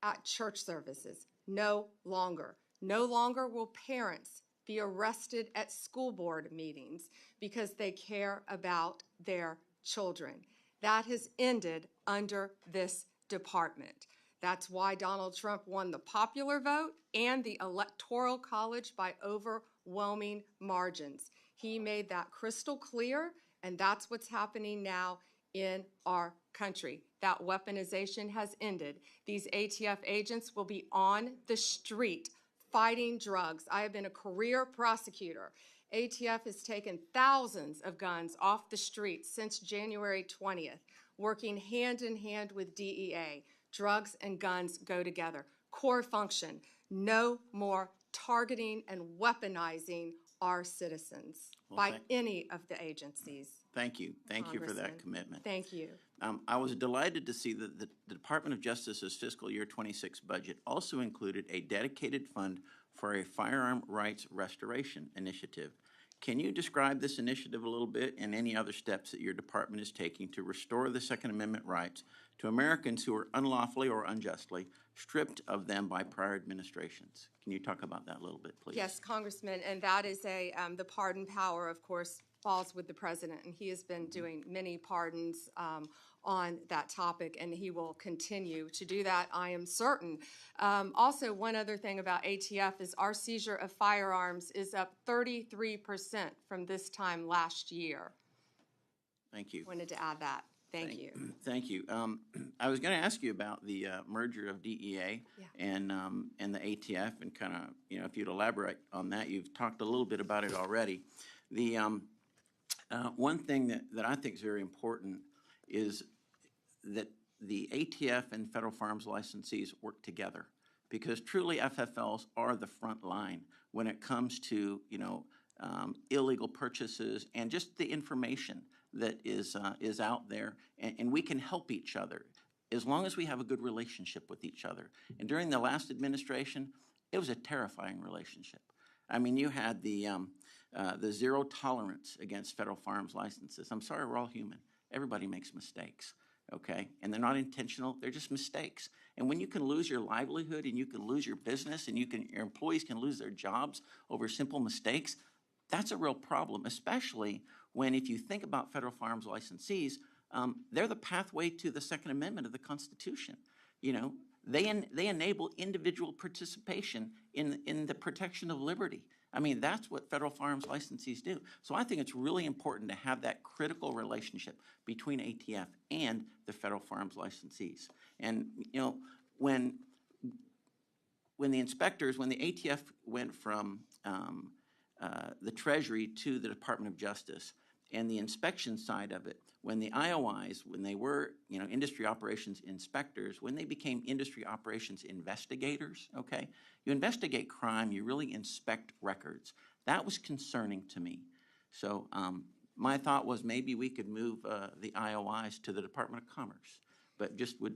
at church services. No longer. No longer will parents be arrested at school board meetings because they care about their children. That has ended under this department. That's why Donald Trump won the popular vote and the Electoral College by overwhelming margins. He made that crystal clear, and that's what's happening now in our country. That weaponization has ended. These ATF agents will be on the street fighting drugs. I have been a career prosecutor. ATF has taken thousands of guns off the streets since January 20th. working hand in hand with DEA. Drugs and guns go together. Core function, no more targeting and weaponizing our citizens by any of the agencies. Thank you. Thank you for that Congressman. commitment. Thank you. I was delighted to see that the Department of Justice's fiscal year 26 budget also included a dedicated fund for a firearm rights restoration initiative. Can you describe this initiative a little bit and any other steps that your department is taking to restore the Second Amendment rights to Americans who are unlawfully or unjustly stripped of them by prior administrations? Can you talk about that a little bit, please? Yes, Congressman, and that is the pardon power, of course, falls with the president, and he has been doing many pardons on that topic, and he will continue to do that, I am certain. Also, one other thing about ATF is our seizure of firearms is up 33% from this time last year. Thank you. Wanted to add that. Thank you. Thank you. I was going to ask you about the merger of DEA and the ATF, and kind of, if you'd elaborate on that. You've talked a little bit about it already. The one thing that I think is very important is that the ATF and federal firearms licensees work together, because truly FFLs are the front line when it comes to illegal purchases and just the information that is out there, and we can help each other as long as we have a good relationship with each other. And during the last administration, it was a terrifying relationship. I mean, you had the zero tolerance against federal firearms licenses. I'm sorry, we're all human. Everybody makes mistakes, okay? And they're not intentional, they're just mistakes. And when you can lose your livelihood and you can lose your business and your employees can lose their jobs over simple mistakes, that's a real problem, especially when, if you think about federal firearms licensees, they're the pathway to the Second Amendment of the Constitution. They enable individual participation in the protection of liberty. I mean, that's what federal firearms licensees do. So I think it's really important to have that critical relationship between ATF and the federal firearms licensees. And, when the inspectors, when the ATF went from the Treasury to the Department of Justice, and the inspection side of it, when the IOIs, when they were, industry operations inspectors, when they became industry operations investigators, okay? You investigate crime, you really inspect records. That was concerning to me. So my thought was maybe we could move the IOIs to the Department of Commerce, but just would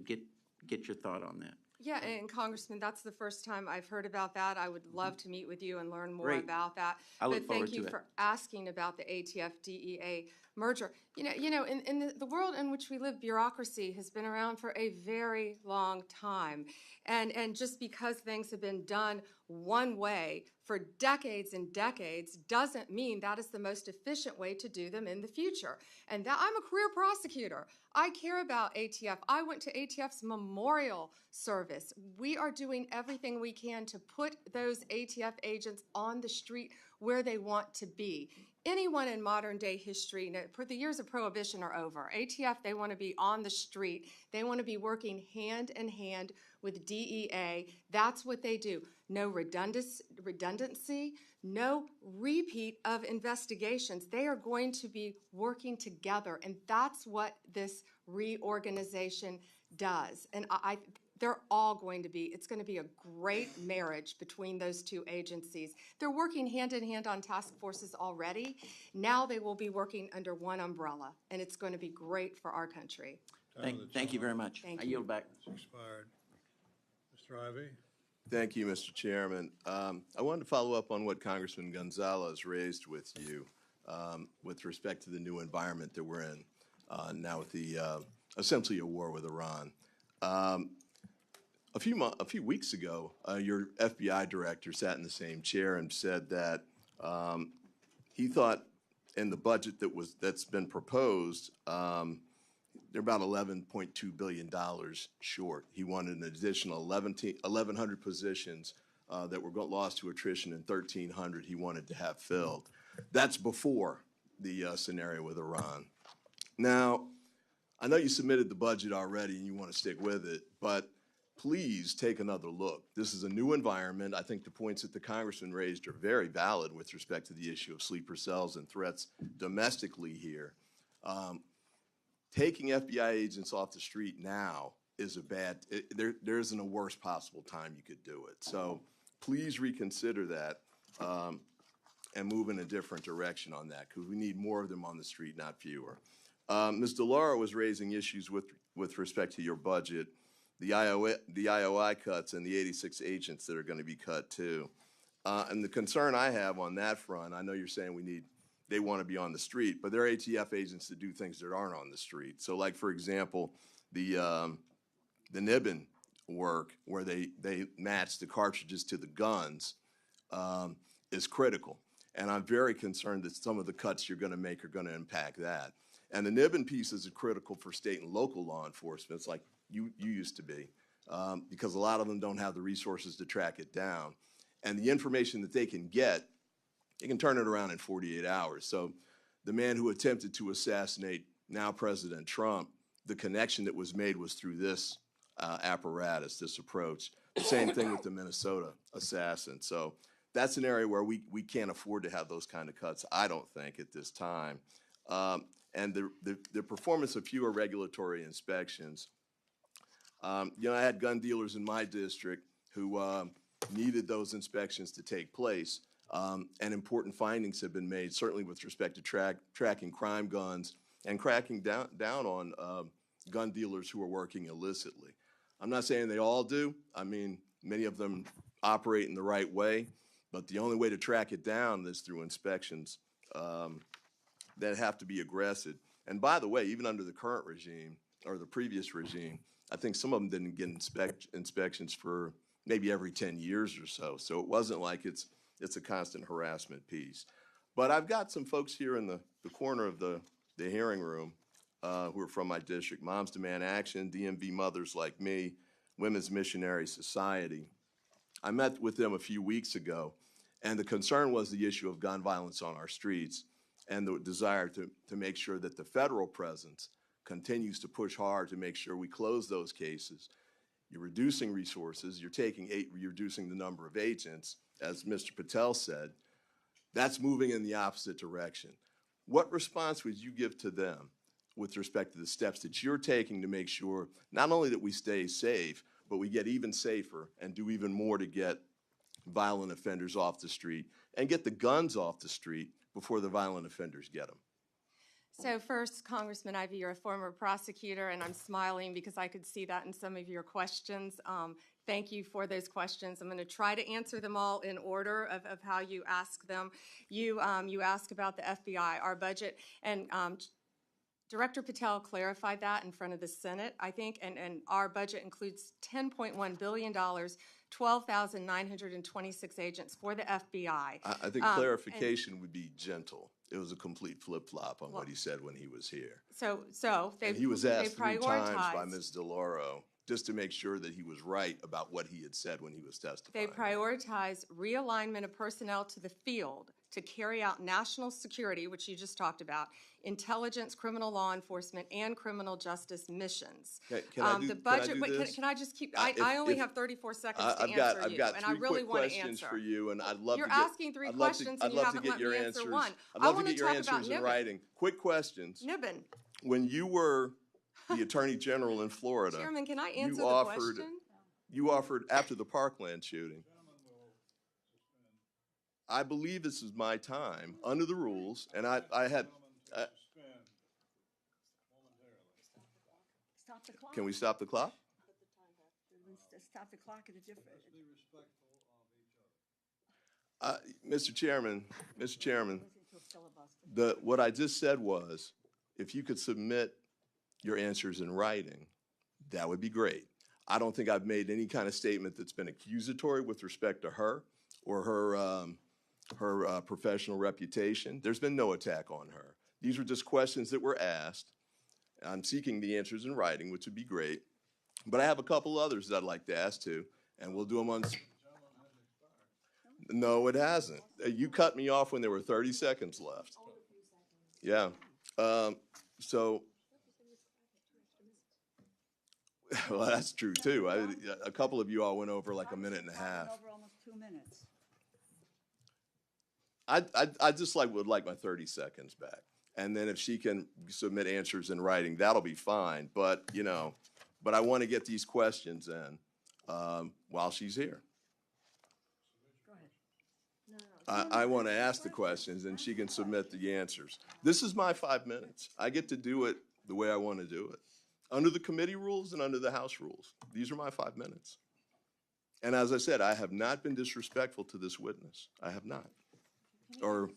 get your thought on that. Yeah, and Congressman, that's the first time I've heard about that. I would love to meet with you and learn more Great. about that. I look but forward thank to you it. for asking about the ATF-DEA merger. In the world in which we live, bureaucracy has been around for a very long time. And just because things have been done one way for decades and decades doesn't mean that is the most efficient way to do them in the future. And that, I'm a career prosecutor. I care about ATF. I went to ATF's memorial service. We are doing everything we can to put those ATF agents on the street where they want to be. Anyone in modern day history, the years of prohibition are over. ATF, they want to be on the street. They want to be working hand in hand with DEA. That's what they do. No redundancy, no repeat of investigations. They are going to be working together, and that's what this reorganization does. And they're all going to be, it's going to be a great marriage between those two agencies. They're working hand in hand on task forces already. Now they will be working under one umbrella, and it's going to be great for our country. Thank you very much. Thank I you. yield back. It's expired. Mr. Ivey? Thank you, Mr. Chairman. I wanted to follow up on what Congressman Gonzalez raised with you with respect to the new environment that we're in now with the essentially a war with Iran. A few weeks ago, your FBI director sat in the same chair and said that he thought in the budget that's been proposed, they're about $11.2 billion short. He wanted an additional 1,100 positions that were lost to attrition, and 1,300 he wanted to have filled. That's before the scenario with Iran. Now, I know you submitted the budget already and you want to stick with it, but please take another look. This is a new environment. I think the points that the congressman raised are very valid with respect to the issue of sleeper cells and threats domestically here. taking FBI agents off the street now is there isn't a worse possible time you could do it. So please reconsider that and move in a different direction on that, because we need more of them on the street, not fewer. Ms. DeLauro was raising issues with respect to your budget, the IOI cuts and the 86 agents that are going to be cut too. And the concern I have on that front, I know you're saying they want to be on the street, but they're ATF agents that do things that aren't on the street. So like, for example, the Nibbin work where they match the cartridges to the guns is critical. And I'm very concerned that some of the cuts you're going to make are going to impact that. And the Nibbin pieces are critical for state and local law enforcement. It's like you used to be, because a lot of them don't have the resources to track it down. And the information that they can get, they can turn it around in 48 hours. So the man who attempted to assassinate now President Trump, the connection that was made was through this apparatus, this approach. The same thing with the Minnesota assassin. So that's an area where we can't afford to have those kind of cuts, I don't think, at this time. And the performance of fewer regulatory inspections. I had gun dealers in my district who needed those inspections to take place. And important findings have been made, certainly with respect to tracking crime guns and cracking down on gun dealers who are working illicitly. I'm not saying they all do. I mean, many of them operate in the right way, but the only way to track it down is through inspections that have to be aggressive. And by the way, even under the current regime or the previous regime, I think some of them didn't get inspections for maybe every 10 years or so. So it wasn't like it's a constant harassment piece. But I've got some folks here in the corner of the hearing room who are from my district. Moms Demand Action, DMV Mothers Like Me, Women's Missionary Society. I met with them a few weeks ago, and the concern was the issue of gun violence on our streets and the desire to make sure that the federal presence continues to push hard to make sure we close those cases. You're reducing resources, you're reducing the number of agents, as Mr. Patel said. That's moving in the opposite direction. What response would you give to them with respect to the steps that you're taking to make sure not only that we stay safe, but we get even safer and do even more to get violent offenders off the street and get the guns off the street before the violent offenders get them? So first, Congressman Ivey, you're a former prosecutor, and I'm smiling because I could see that in some of your questions. Thank you for those questions. I'm going to try to answer them all in order of how you ask them. You ask about the FBI, our budget, and Director Patel clarified that in front of the Senate, I think, and our budget includes $10.1 billion, 12,926 agents for the FBI. I think clarification would be gentle. It was a complete flip-flop on what he said when he was here. He was asked 3 times by Ms. DeLauro just to make sure that he was right about what he had said when he was testifying. They prioritize realignment of personnel to the field to carry out national security, which you just talked about, intelligence, criminal law enforcement, and criminal justice missions. Can I do this? Can I just keep? I only have 34 seconds to answer you, I've got and I really want to questions answer. for you, and I'd love You're to get. asking 3 questions, and you haven't let me answer one. I'd love to get your answers in writing. Quick questions. Nibbin. When you were the Attorney General in Florida, Chairman, can I answer the question? You offered after the Parkland shooting. I believe this is my time under the rules, and I had. Stop the clock. Can we stop the clock? Stop the clock at a different. Mr. Chairman, what I just said was, if you could submit your answers in writing, that would be great. I don't think I've made any kind of statement that's been accusatory with respect to her or her professional reputation. There's been no attack on her. These were just questions that were asked. I'm seeking the answers in writing, which would be great. But I have a couple others that I'd like to ask too, and we'll do them on. No, it hasn't. You cut me off when there were 30 seconds left. Yeah. So, well, that's true too. A couple of you all went over like a minute and a half. Over almost 2 minutes. I just would like my 30 seconds back. And then if she can submit answers in writing, that'll be fine. But, but I want to get these questions in while she's here. I want to ask the questions and she can submit the answers. This is my 5 minutes. I get to do it the way I want to do it, under the committee rules and under the House rules. These are my 5 minutes. And as I said, I have not been disrespectful to this witness. I have not. Or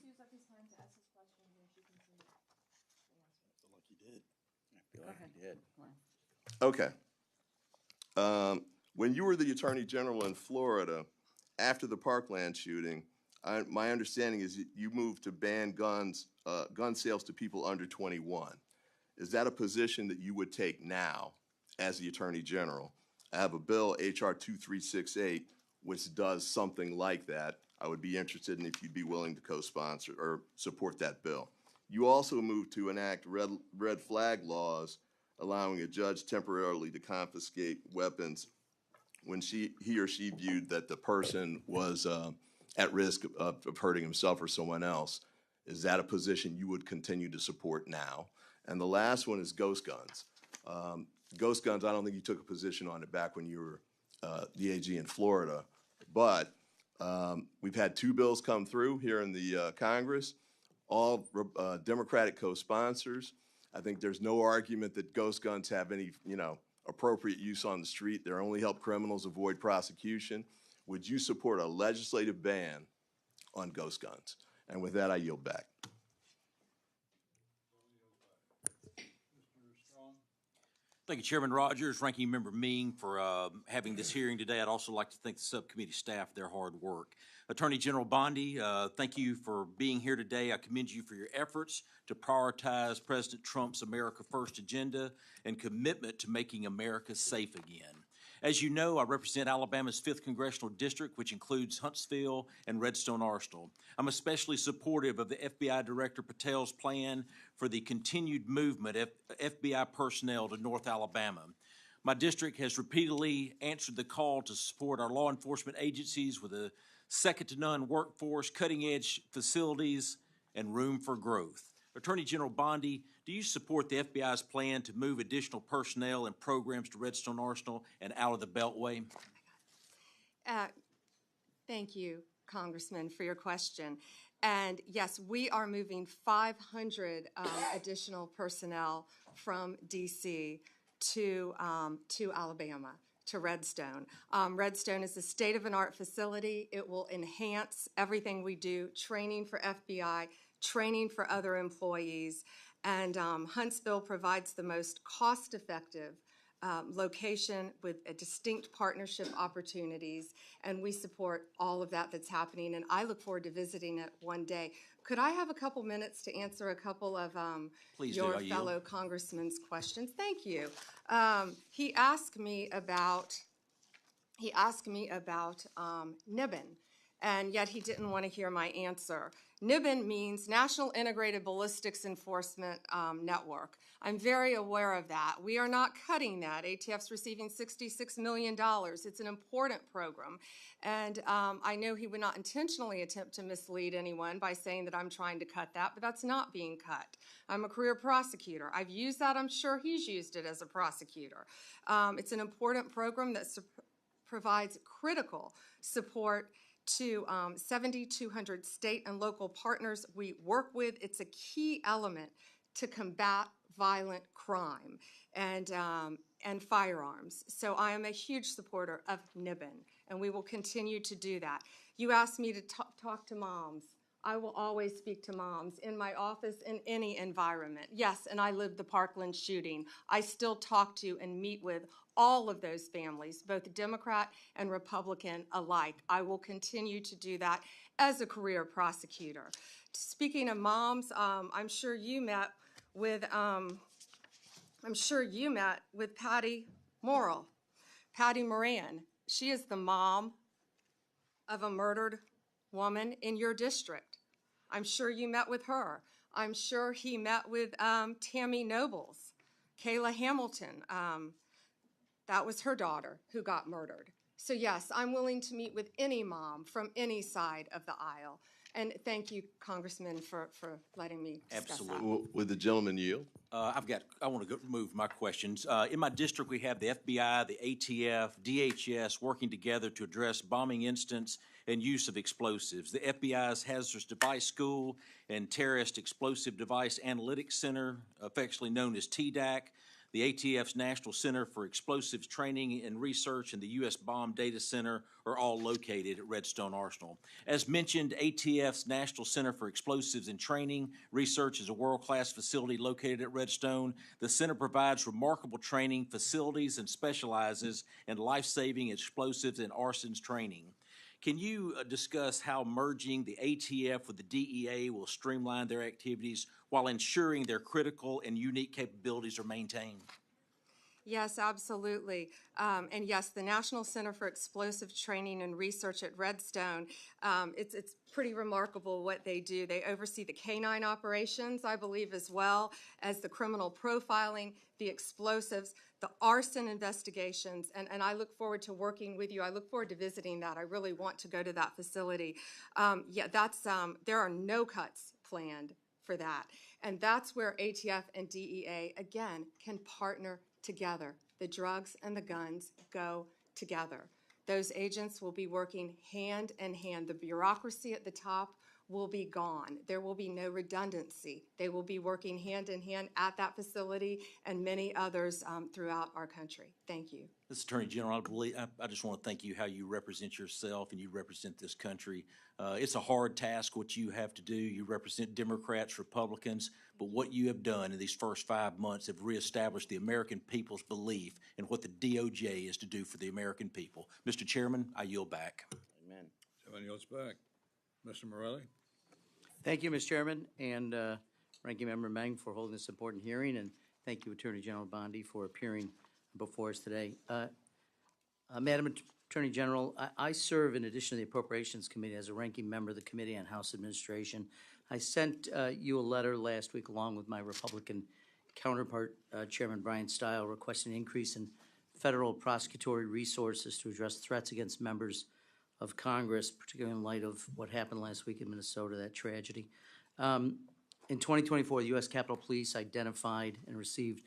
okay. When you were the Attorney General in Florida, after the Parkland shooting, my understanding is you moved to ban gun sales to people under 21. Is that a position that you would take now as the Attorney General? I have a bill, HR 2368, which does something like that. I would be interested in if you'd be willing to co-sponsor or support that bill. You also moved to enact red flag laws, allowing a judge temporarily to confiscate weapons when he or she viewed that the person was at risk of hurting himself or someone else. Is that a position you would continue to support now? And the last one is ghost guns. Ghost guns, I don't think you took a position on it back when you were the AG in Florida, but we've had 2 bills come through here in the Congress, all Democratic co-sponsors. I think there's no argument that ghost guns have any, appropriate use on the street. They only help criminals avoid prosecution. Would you support a legislative ban on ghost guns? And with that, I yield back. Thank you, Chairman Rogers, Ranking Member Ming, for having this hearing today. I'd also like to thank the subcommittee staff for their hard work. Attorney General Bondi, thank you for being here today. I commend you for your efforts to prioritize President Trump's America First agenda and commitment to making America safe again. As you know, I represent Alabama's 5th Congressional District, which includes Huntsville and Redstone Arsenal. I'm especially supportive of the FBI Director Patel's plan for the continued movement of FBI personnel to North Alabama. My district has repeatedly answered the call to support our law enforcement agencies with a second-to-none workforce, cutting-edge facilities, and room for growth. Attorney General Bondi, do you support the FBI's plan to move additional personnel and programs to Redstone Arsenal and out of the Beltway? Thank you, Congressman, for your question. And yes, we are moving 500 additional personnel from D.C. to Alabama, to Redstone. Redstone is a state-of-the-art facility. It will enhance everything we do, training for FBI, training for other employees, and Huntsville provides the most cost-effective location with a distinct partnership opportunities, and we support all of that that's happening, and I look forward to visiting it one day. Could I have a couple minutes to answer a couple of your fellow congressman's questions? Thank you. He asked me about NIBN, and yet he didn't want to hear my answer. NIBN means National Integrated Ballistics Enforcement Network. I'm very aware of that. We are not cutting that. ATF's receiving $66 million. It's an important program. And I know he would not intentionally attempt to mislead anyone by saying that I'm trying to cut that, but that's not being cut. I'm a career prosecutor. I've used that. I'm sure he's used it as a prosecutor. It's an important program that provides critical support to 7,200 state and local partners we work with. It's a key element to combat violent crime and firearms. So I am a huge supporter of NIBN, and we will continue to do that. You asked me to talk to moms. I will always speak to moms in my office, in any environment. Yes, and I lived the Parkland shooting. I still talk to and meet with all of those families, both Democrat and Republican alike. I will continue to do that as a career prosecutor. Speaking of moms, I'm sure you met with Patty Morrill, Patty Moran. She is the mom of a murdered woman in your district. I'm sure you met with her. I'm sure he met with Tammy Nobles, Kayla Hamilton. That was her daughter who got murdered. So yes, I'm willing to meet with any mom from any side of the aisle. And thank you, Congressman, for letting me discuss that. Would the gentleman yield? I want to move my questions. In my district, we have the FBI, the ATF, DHS working together to address bombing incidents and use of explosives. The FBI's Hazardous Device School and Terrorist Explosive Device Analytics Center, affectionately known as TDAC, the ATF's National Center for Explosives Training and Research, and the U.S. Bomb Data Center are all located at Redstone Arsenal. As mentioned, ATF's National Center for Explosives and Training Research is a world-class facility located at Redstone. The center provides remarkable training facilities and specializes in life-saving explosives and arsons training. Can you discuss how merging the ATF with the DEA will streamline their activities while ensuring their critical and unique capabilities are maintained? Yes, absolutely. And yes, the National Center for Explosive Training and Research at Redstone, it's pretty remarkable what they do. They oversee the canine operations, I believe, as well as the criminal profiling, the explosives, the arson investigations, and I look forward to working with you. I look forward to visiting that. I really want to go to that facility. There are no cuts planned for that. And that's where ATF and DEA, again, can partner together. The drugs and the guns go together. Those agents will be working hand in hand. The bureaucracy at the top will be gone. There will be no redundancy. They will be working hand in hand at that facility and many others throughout our country. Thank you. Mr. Attorney General, I just want to thank you how you represent yourself and you represent this country. It's a hard task what you have to do. You represent Democrats, Republicans, but what you have done in these first 5 months have reestablished the American people's belief in what the DOJ is to do for the American people. Mr. Chairman, I yield back. Amen. Chairman yields back. Mr. Morelli? Thank you, Mr. Chairman, and Ranking Member Meng for holding this important hearing, and thank you, Attorney General Bondi, for appearing before us today. Madam Attorney General, I serve in addition to the Appropriations Committee as a ranking member of the Committee on House Administration. I sent you a letter last week along with my Republican counterpart, Chairman Brian Stile, requesting an increase in federal prosecutory resources to address threats against members of Congress, particularly in light of what happened last week in Minnesota, that tragedy. In 2024, the U.S. Capitol Police identified and received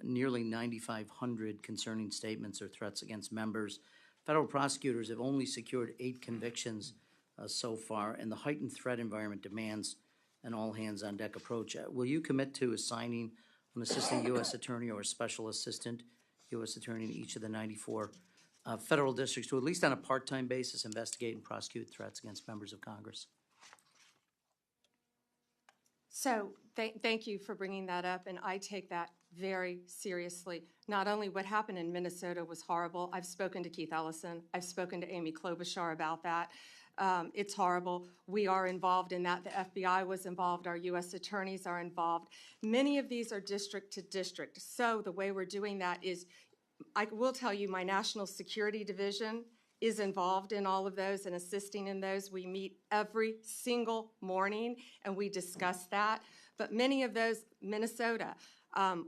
nearly 9,500 concerning statements or threats against members. Federal prosecutors have only secured 8 convictions so far, and the heightened threat environment demands an all-hands-on-deck approach. Will you commit to assigning an assistant U.S. attorney or a special assistant U.S. attorney in each of the 94 federal districts to, at least on a part-time basis, investigate and prosecute threats against members of Congress? So thank you for bringing that up, and I take that very seriously. Not only what happened in Minnesota was horrible. I've spoken to Keith Ellison. I've spoken to Amy Klobuchar about that. It's horrible. We are involved in that. The FBI was involved. Our U.S. attorneys are involved. Many of these are district to district. So the way we're doing that is, I will tell you, my National Security Division is involved in all of those and assisting in those. We meet every single morning and we discuss that. But many of those, Minnesota,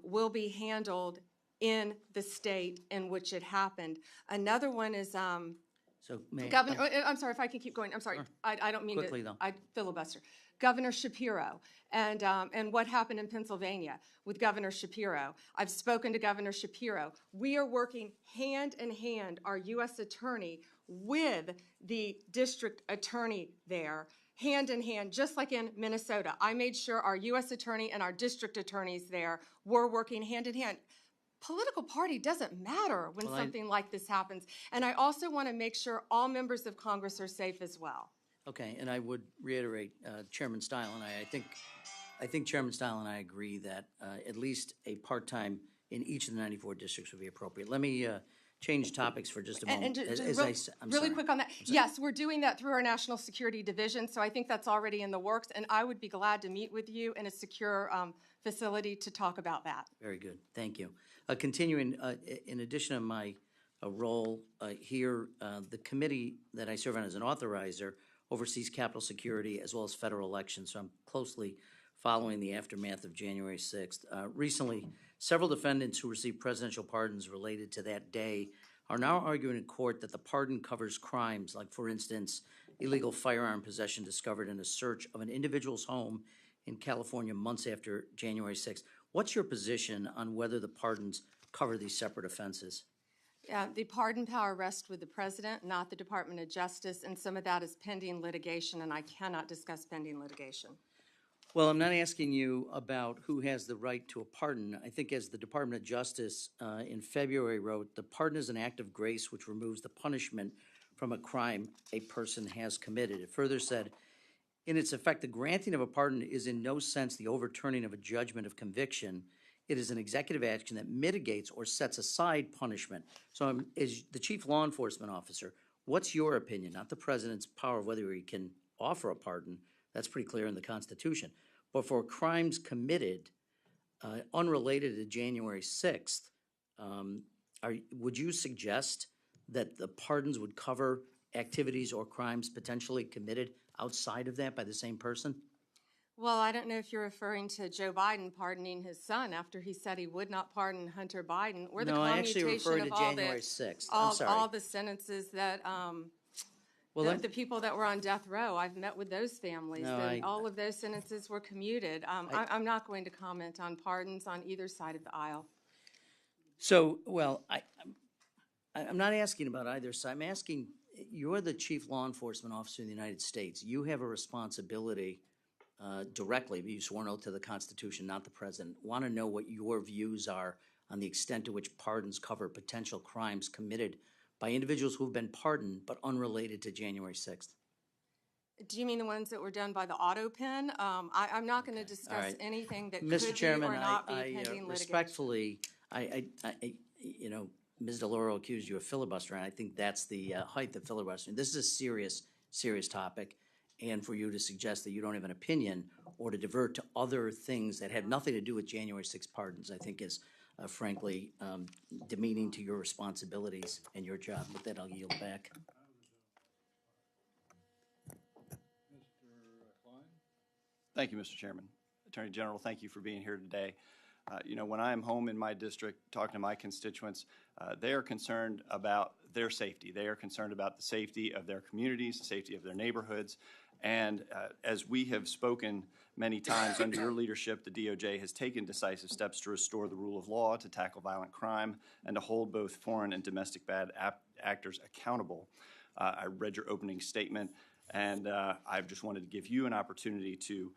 will be handled in the state in which it happened. Another one is Governor. I'm sorry if I can keep going. I'm sorry. Sure. I don't mean Quickly, to. though. I filibuster. Governor Shapiro and what happened in Pennsylvania with Governor Shapiro. I've spoken to Governor Shapiro. We are working hand in hand, our U.S. attorney with the district attorney there, hand in hand, just like in Minnesota. I made sure our U.S. attorney and our district attorneys there were working hand in hand. Political party doesn't matter when something like this happens. And I also want to make sure all members of Congress are safe as well. Okay, and I would reiterate, Chairman Stile and I think Chairman Stile and I agree that at least a part-time in each of the 94 districts would be appropriate. Let me change topics for just a moment. I'm really quick on that. Yes, we're doing that through our National Security Division, so I think that's already in the works, and I would be glad to meet with you in a secure facility to talk about that. Very good, thank you. Continuing, in addition to my role here, the committee that I serve on as an authorizer oversees Capitol security as well as federal elections, so I'm closely following the aftermath of January 6th. Recently, several defendants who received presidential pardons related to that day are now arguing in court that the pardon covers crimes like, for instance, illegal firearm possession discovered in a search of an individual's home in California months after January 6th. What's your position on whether the pardons cover these separate offenses? The pardon power rests with the president, not the Department of Justice, and some of that is pending litigation, and I cannot discuss pending litigation. Well, I'm not asking you about who has the right to a pardon. I think as the Department of Justice in February wrote, the pardon is an act of grace which removes the punishment from a crime a person has committed. It further said, in its effect, the granting of a pardon is in no sense the overturning of a judgment of conviction. It is an executive action that mitigates or sets aside punishment. So as the chief law enforcement officer, what's your opinion, not the president's power of whether he can offer a pardon? That's pretty clear in the Constitution. But for crimes committed unrelated to January 6th, would you suggest that the pardons would cover activities or crimes potentially committed outside of that by the same person? Well, I don't know if you're referring to Joe Biden pardoning his son after he said he would not pardon Hunter Biden, or the No, I actually commutation referred of to January 6th. I'm sorry. all the sentences that the people that were on death row. I've met with those families. No, all of those sentences were commuted. I'm not going to comment on pardons on either side of the aisle. So, well, I'm not asking about either side. I'm asking, you're the chief law enforcement officer in the United States. You have a responsibility directly, you sworn oath to the Constitution, not the president. Want to know what your views are on the extent to which pardons cover potential crimes committed by individuals who have been pardoned but unrelated to January 6th. Do you mean the ones that were done by the auto pen? I'm not going to discuss anything that Mr. could Chairman, be or not be I pending litigation. respectfully, you know, Ms. DeLauro accused you of filibustering. I think that's the height of filibustering. This is a serious, serious topic, and for you to suggest that you don't have an opinion or to divert to other things that have nothing to do with January 6 pardons, I think is frankly demeaning to your responsibilities and your job. With that, I'll yield back. Thank you, Mr. Chairman. Attorney General, thank you for being here today. You know, when I am home in my district talking to my constituents, they are concerned about their safety. They are concerned about the safety of their communities, the safety of their neighborhoods. And as we have spoken many times under your leadership, the DOJ has taken decisive steps to restore the rule of law, to tackle violent crime, and to hold both foreign and domestic bad actors accountable. I read your opening statement, and I just wanted to give you an opportunity to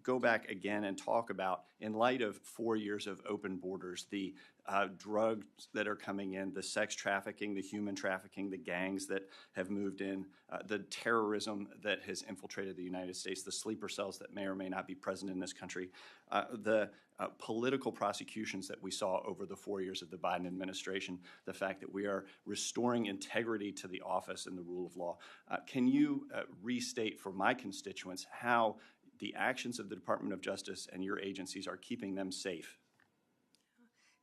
go back again and talk about, in light of 4 years of open borders, the drugs that are coming in, the sex trafficking, the human trafficking, the gangs that have moved in, the terrorism that has infiltrated the United States, the sleeper cells that may or may not be present in this country, the political prosecutions that we saw over the 4 years of the Biden administration, the fact that we are restoring integrity to the office and the rule of law. Can you restate for my constituents how the actions of the Department of Justice and your agencies are keeping them safe?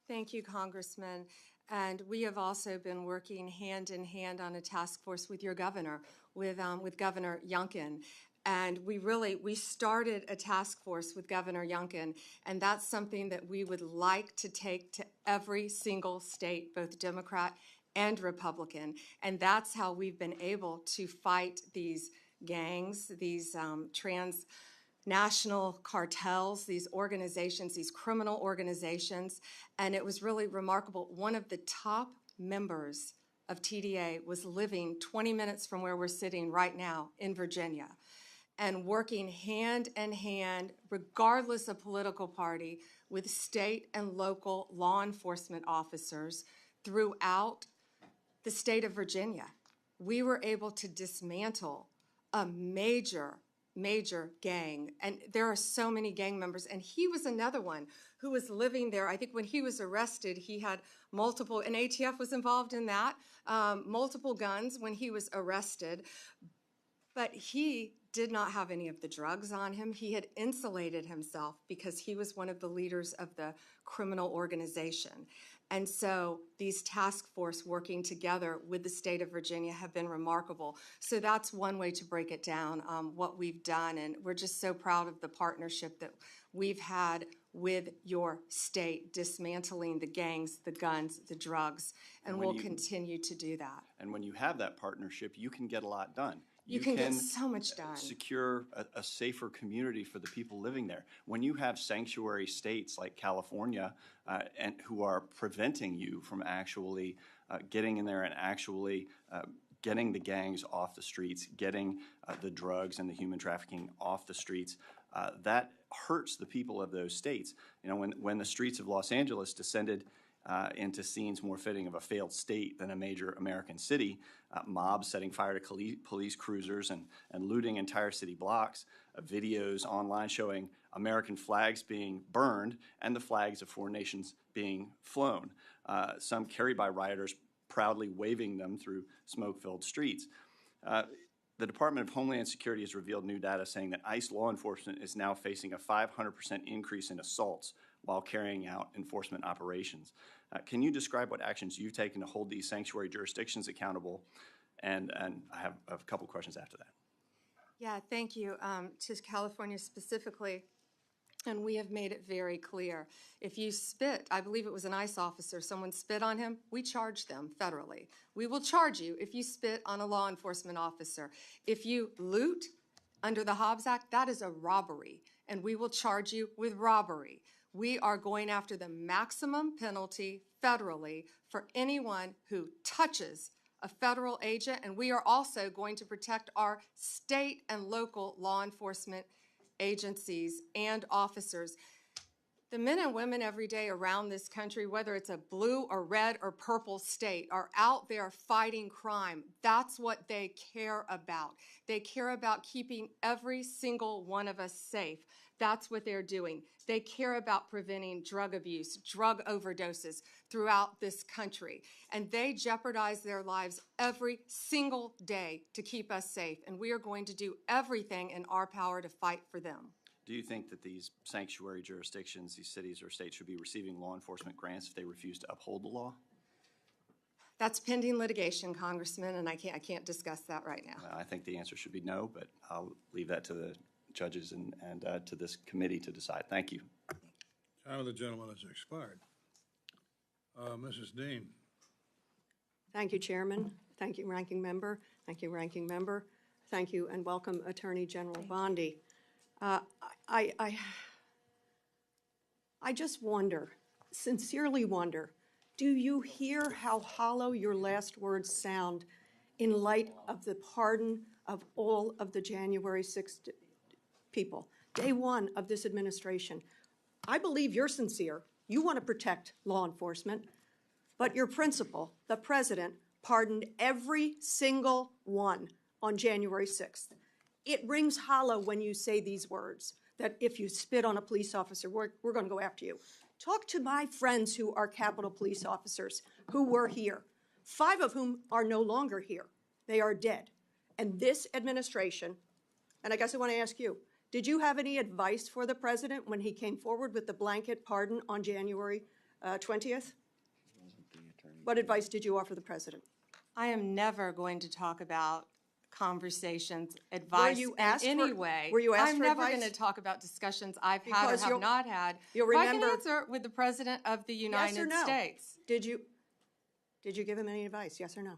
Thank you, Congressman. And we have also been working hand in hand on a task force with your governor, with Governor Youngkin. And we started a task force with Governor Youngkin, and that's something that we would like to take to every single state, both Democrat and Republican. And that's how we've been able to fight these gangs, these transnational cartels, these organizations, these criminal organizations. And it was really remarkable. One of the top members of TDA was living 20 minutes from where we're sitting right now in Virginia, and working hand in hand, regardless of political party, with state and local law enforcement officers throughout the state of Virginia. We were able to dismantle a major gang, and there are so many gang members, and he was another one who was living there. I think when he was arrested, he had multiple, and ATF was involved in that, multiple guns when he was arrested, but he did not have any of the drugs on him. He had insulated himself because he was one of the leaders of the criminal organization. And so these task force working together with the state of Virginia have been remarkable. So that's one way to break it down, what we've done. And we're just so proud of the partnership that we've had with your state, dismantling the gangs, the guns, the drugs, and we'll continue to do that. And when you have that partnership, you can get a lot done. You can get so much done. Secure a safer community for the people living there. When you have sanctuary states like California and who are preventing you from actually getting in there and actually getting the gangs off the streets, getting the drugs and the human trafficking off the streets, that hurts the people of those states. You know, when the streets of Los Angeles descended into scenes more fitting of a failed state than a major American city, mobs setting fire to police cruisers and looting entire city blocks, videos online showing American flags being burned and the flags of foreign nations being flown, some carried by rioters proudly waving them through smoke-filled streets. The Department of Homeland Security has revealed new data saying that ICE law enforcement is now facing a 500% increase in assaults while carrying out enforcement operations. Can you describe what actions you've taken to hold these sanctuary jurisdictions accountable? And I have a couple questions after that. Yeah, thank you. To California specifically, and we have made it very clear. If you spit, I believe it was an ICE officer, someone spit on him, we charge them federally. We will charge you if you spit on a law enforcement officer. If you loot under the Hobbs Act, that is a robbery, and we will charge you with robbery. We are going after the maximum penalty federally for anyone who touches a federal agent, and we are also going to protect our state and local law enforcement agencies and officers. The men and women every day around this country, whether it's a blue or red or purple state, are out there fighting crime. That's what they care about. They care about keeping every single one of us safe. That's what they're doing. They care about preventing drug abuse, drug overdoses throughout this country. And they jeopardize their lives every single day to keep us safe. And we are going to do everything in our power to fight for them. Do you think that these sanctuary jurisdictions, these cities or states, should be receiving law enforcement grants if they refuse to uphold the law? That's pending litigation, Congressman, and I can't discuss that right now. I think the answer should be no, but I'll leave that to the judges and to this committee to decide. Thank you. Time of the gentleman has expired. Mrs. Dean. Thank you, Chairman. Thank you, Ranking Member. Thank you, Ranking Member. Thank you, and welcome, Attorney General Bondi. I just wonder, sincerely wonder, do you hear how hollow your last words sound in light of the pardon of all of the January 6th people, day one of this administration? I believe you're sincere. You want to protect law enforcement, but your principal, the president, pardoned every single one on January 6th. It rings hollow when you say these words, that if you spit on a police officer, we're going to go after you. Talk to my friends who are Capitol Police officers who were here, 5 of whom are no longer here. They are dead. And this administration, and I guess I want to ask you, did you have any advice for the president when he came forward with the blanket pardon on January 20th? What advice did you offer the president? I am never going to talk about conversations, advice in any way. Were you asked I'm for never advice? going to talk about discussions I've had Because or have not had. you'll But I remember- can answer with the President of the United Yes or no? States. Did you give him any advice, yes or no?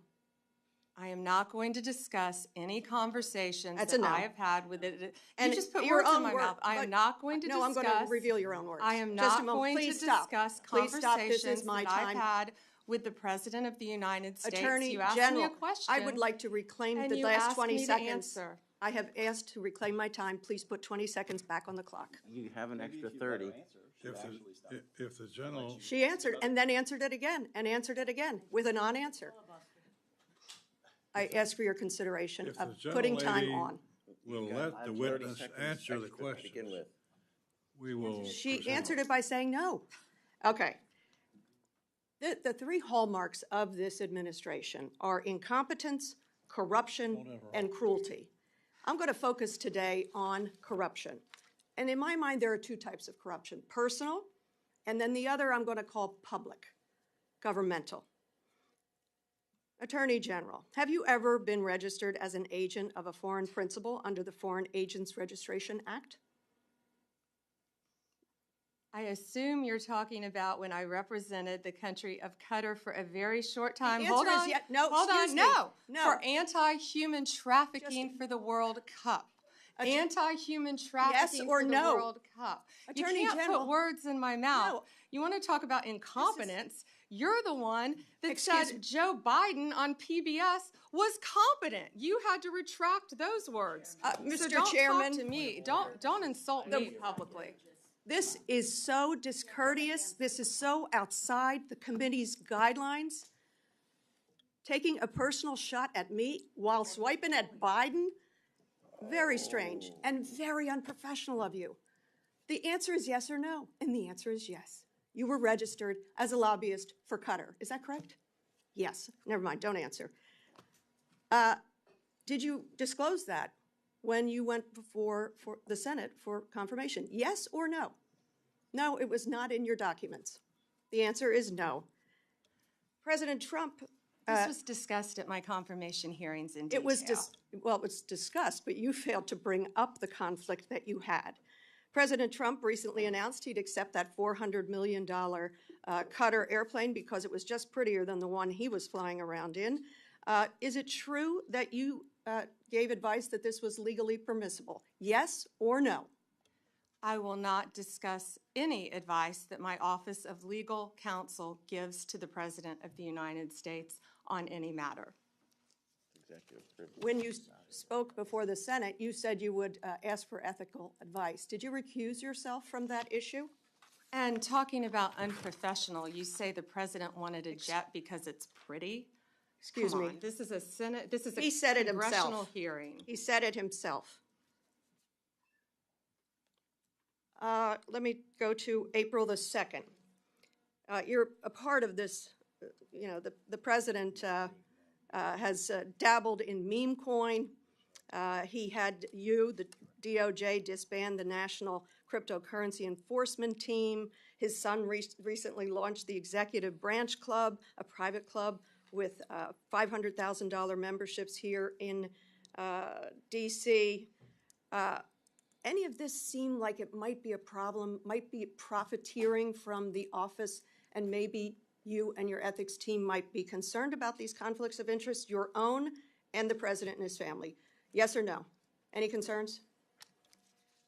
I am not going to discuss any conversations That's a that no. I have had with it. And You just put your words in own my word, mouth. I am but- not going to No, discuss. I'm going to reveal your own words. I am Just a not moment. going Please to stop. discuss Please stop. This conversations is my that I've time. had with the President of the United States. Attorney You asked General, me a question. I would like to reclaim and the you last asked 20 me to seconds. answer. I have asked to reclaim my time. Please put 20 seconds back on the clock. You have an extra 30. If the general, She answered and then answered it again and answered it again with a non-answer. I ask for your consideration if the of general putting time lady on. will let the witness answer the question, we will. She proceed. answered it by saying no. Okay. The 3 hallmarks of this administration are incompetence, corruption, and cruelty. I'm going to focus today on corruption. And in my mind, there are 2 types of corruption: personal, and then the other I'm going to call public, governmental. Attorney General, have you ever been registered as an agent of a foreign principal under the Foreign Agents Registration Act? I assume you're talking about when I represented the country of Qatar for a very short time. The Hold answer on. is no, Hold excuse on. me. No. For anti-human trafficking for the World Cup. Anti-human trafficking or for the no? World Cup. Attorney you can't General, put words in my mouth. No. You want to talk about incompetence? You're the one that Excuse said me. Joe Biden on PBS was competent. You had to retract those words. Mr. So don't Chairman, talk to me. Don't insult me publicly. this is so discourteous. This is so outside the committee's guidelines. Taking a personal shot at me while swiping at Biden, very strange and very unprofessional of you. The answer is yes or no, and the answer is yes. You were registered as a lobbyist for Qatar. Is that correct? Yes. Never mind, don't answer. Did you disclose that when you went before for the Senate for confirmation? Yes or no? No, it was not in your documents. The answer is no. President Trump. This was discussed at my confirmation hearings in detail. It was discussed, but you failed to bring up the conflict that you had. President Trump recently announced he'd accept that $400 million Qatar airplane because it was just prettier than the one he was flying around in. Is it true that you gave advice that this was legally permissible? Yes or no? I will not discuss any advice that my Office of Legal Counsel gives to the President of the United States on any matter. When you spoke before the Senate, you said you would ask for ethical advice. Did you recuse yourself from that issue? And talking about unprofessional, you say the President wanted a jet because it's pretty? Excuse Come me. on, this is a Senate, this is a He said it congressional himself. hearing. He said it himself. Let me go to April the 2nd. You're a part of this, the president has dabbled in meme coin. He had the DOJ disband the National Cryptocurrency Enforcement Team. His son recently launched the Executive Branch Club, a private club with $500,000 memberships here in D.C. Any of this seem like it might be a problem, might be profiteering from the office, and maybe you and your ethics team might be concerned about these conflicts of interest, your own and the president and his family? Yes or no? Any concerns?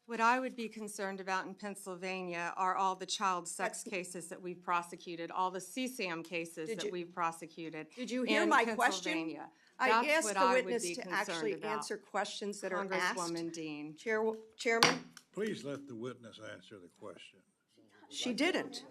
What I would be concerned about in Pennsylvania are all the child sex cases that we've prosecuted, all the CSAM cases that we've prosecuted. Did you hear in my question? Pennsylvania. I That's asked what the I would witness be to concerned actually about. answer questions that are asked. Congresswoman Dean. Chairman? Please let the witness answer the question. She didn't.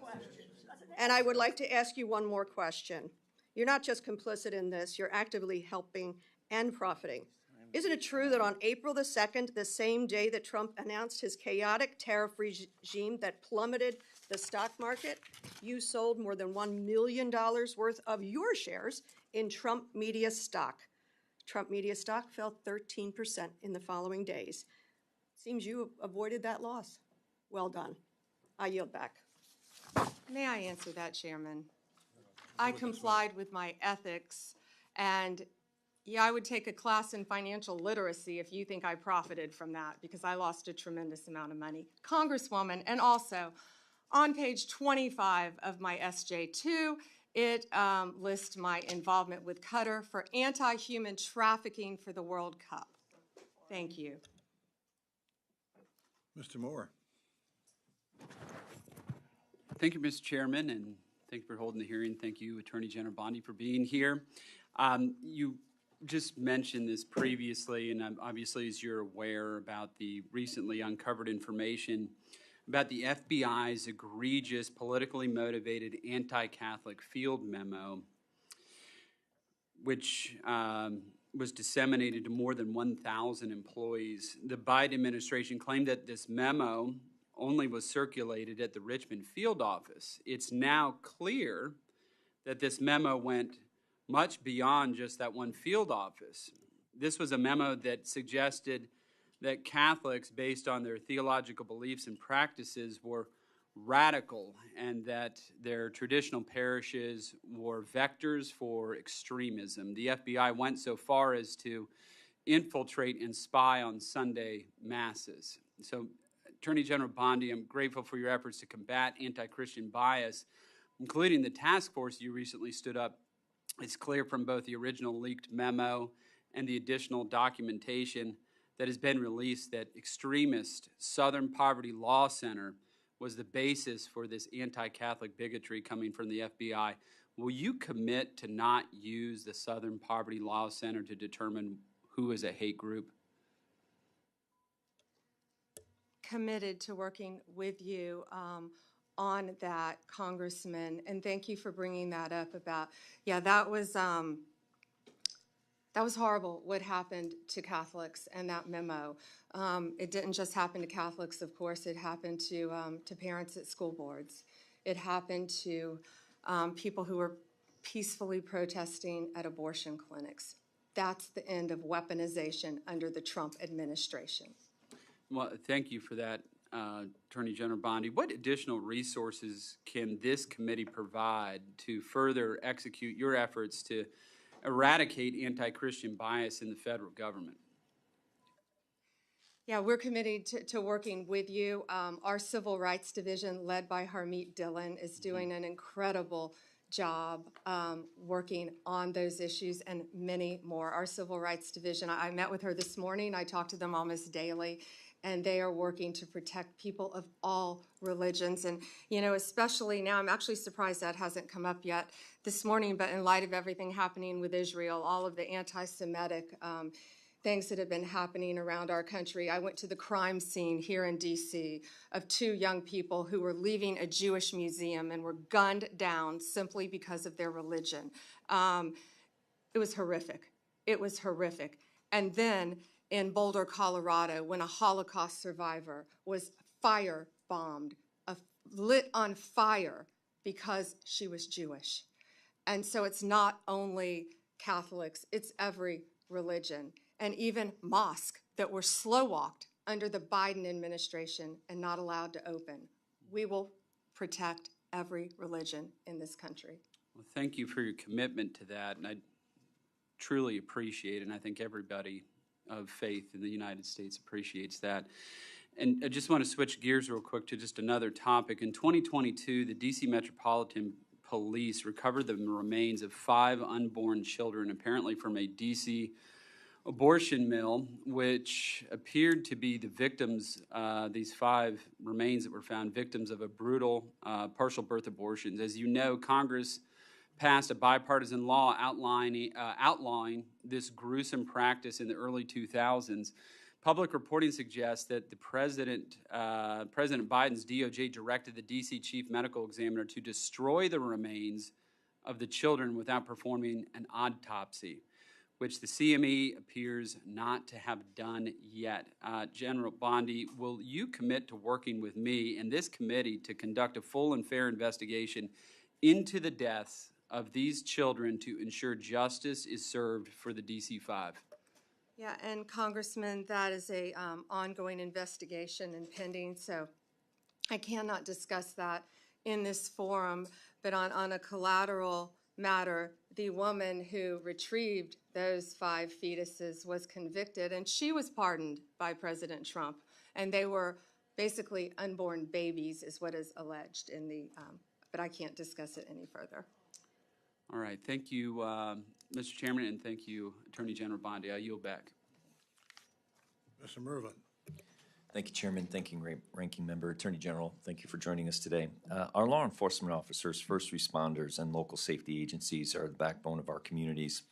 And I would like to ask you one more question. You're not just complicit in this, you're actively helping and profiting. Isn't it true that on April the 2nd, the same day that Trump announced his chaotic tariff regime that plummeted the stock market, you sold more than $1 million worth of your shares in Trump Media stock? Trump Media stock fell 13% in the following days. Seems you avoided that loss. Well done. I yield back. May I answer that, Chairman? I complied with my ethics, and yeah, I would take a class in financial literacy if you think I profited from that, because I lost a tremendous amount of money. Congresswoman, and also on page 25 of my SJ2, it lists my involvement with Qatar for anti-human trafficking for the World Cup. Thank you. Mr. Moore. Thank you, Mr. Chairman, and thank you for holding the hearing. Thank you, Attorney General Bondi, for being here. You just mentioned this previously, and obviously, as you're aware, about the recently uncovered information about the FBI's egregious, politically motivated anti-Catholic field memo, which was disseminated to more than 1,000 employees. The Biden administration claimed that this memo only was circulated at the Richmond field office. It's now clear that this memo went much beyond just that one field office. This was a memo that suggested that Catholics, based on their theological beliefs and practices, were radical and that their traditional parishes were vectors for extremism. The FBI went so far as to infiltrate and spy on Sunday masses. So, Attorney General Bondi, I'm grateful for your efforts to combat anti-Christian bias, including the task force you recently stood up. It's clear from both the original leaked memo and the additional documentation that has been released that extremist Southern Poverty Law Center was the basis for this anti-Catholic bigotry coming from the FBI. Will you commit to not use the Southern Poverty Law Center to determine who is a hate group? Committed to working with you on that, Congressman, and thank you for bringing that up about, yeah, that was horrible what happened to Catholics and that memo. It didn't just happen to Catholics, of course. It happened to parents at school boards. It happened to people who were peacefully protesting at abortion clinics. That's the end of weaponization under the Trump administration. Well, thank you for that, Attorney General Bondi. What additional resources can this committee provide to further execute your efforts to eradicate anti-Christian bias in the federal government? Yeah, we're committed to working with you. Our Civil Rights Division, led by Harmeet Dillon, is doing an incredible job working on those issues and many more. Our Civil Rights Division, I met with her this morning. I talk to them almost daily, and they are working to protect people of all religions. And, you know, especially now, I'm actually surprised that hasn't come up yet this morning, but in light of everything happening with Israel, all of the anti-Semitic things that have been happening around our country. I went to the crime scene here in D.C. of 2 young people who were leaving a Jewish museum and were gunned down simply because of their religion. It was horrific. It was horrific. And then in Boulder, Colorado, when a Holocaust survivor was firebombed, lit on fire because she was Jewish. And so it's not only Catholics, it's every religion. And even mosques that were slow-walked under the Biden administration and not allowed to open. We will protect every religion in this country. Well, thank you for your commitment to that, and I truly appreciate it, and I think everybody of faith in the United States appreciates that. And I just want to switch gears real quick to just another topic. In 2022, the D.C. Metropolitan Police recovered the remains of 5 unborn children, apparently from a D.C. abortion mill, which appeared to be the victims, these 5 remains that were found, victims of a brutal partial birth abortions. As you know, Congress passed a bipartisan law outlawing this gruesome practice in the early 2000s. Public reporting suggests that the President Biden's DOJ directed the D.C. Chief Medical Examiner to destroy the remains of the children without performing an autopsy, which the CME appears not to have done yet. General Bondi, will you commit to working with me and this committee to conduct a full and fair investigation into the deaths of these children to ensure justice is served for the DC-5? Yeah, and Congressman, that is a ongoing investigation and pending, so I cannot discuss that in this forum. But on a collateral matter, the woman who retrieved those 5 fetuses was convicted, and she was pardoned by President Trump. And they were basically unborn babies, is what is alleged in the, but I can't discuss it any further. All right, thank you, Mr. Chairman, and thank you, Attorney General Bondi. I yield back. Mr. Merlin. Thank you, Chairman. Thank you, Ranking Member. Attorney General, thank you for joining us today. Our law enforcement officers, first responders, and local safety agencies are the backbone of our communities.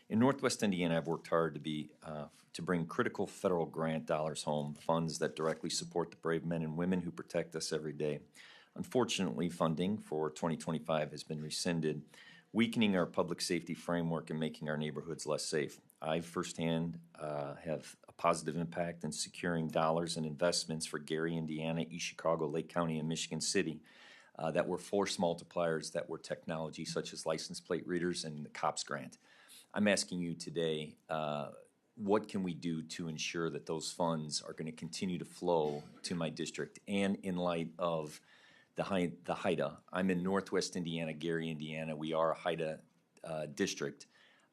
In Northwest Indiana, I've worked hard to bring critical federal grant dollars home, funds that directly support the brave men and women who protect us every day. Unfortunately, funding for 2025 has been rescinded, weakening our public safety framework and making our neighborhoods less safe. I firsthand have a positive impact in securing dollars and investments for Gary, Indiana, East Chicago, Lake County, and Michigan City that were force multipliers that were technology such as license plate readers and the COPS grant. I'm asking you today, what can we do to ensure that those funds are going to continue to flow to my district? And in light of the HIDA, I'm in Northwest Indiana, Gary, Indiana. We are a HIDA district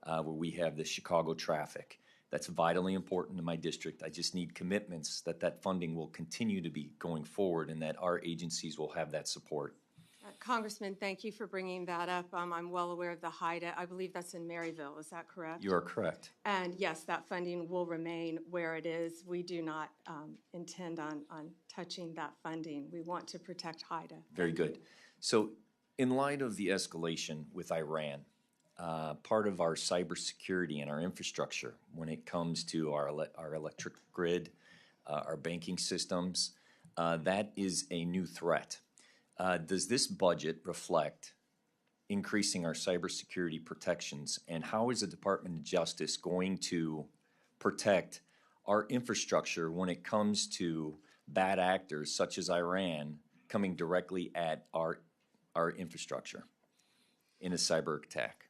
where we have the Chicago traffic. That's vitally important to my district. I just need commitments that that funding will continue to be going forward and that our agencies will have that support. Congressman, thank you for bringing that up. I'm well aware of the HIDA. I believe that's in Maryville. Is that correct? You are correct. And yes, that funding will remain where it is. We do not intend on touching that funding. We want to protect HIDA. Very good. So in light of the escalation with Iran, part of our cybersecurity and our infrastructure when it comes to our electric grid, our banking systems, that is a new threat. Does this budget reflect increasing our cybersecurity protections, and how is the Department of Justice going to protect our infrastructure when it comes to bad actors such as Iran coming directly at our infrastructure in a cyber attack?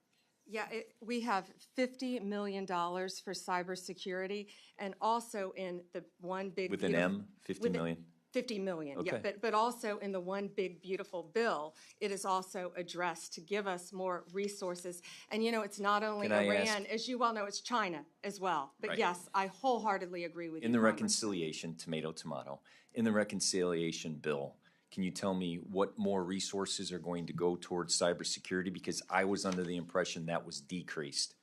Yeah, we have $50 million for cybersecurity, and also in the one big with an M, 50 million. 50 million, Okay. yeah, but also in the one big beautiful bill, it is also addressed to give us more resources. And you know, it's not only Can I Iran, ask- as you well know, it's China as well. But Right. yes, I wholeheartedly agree with you. In the Congress. reconciliation, tomato, in the reconciliation bill, can you tell me what more resources are going to go towards cybersecurity? Because I was under the impression that was decreased.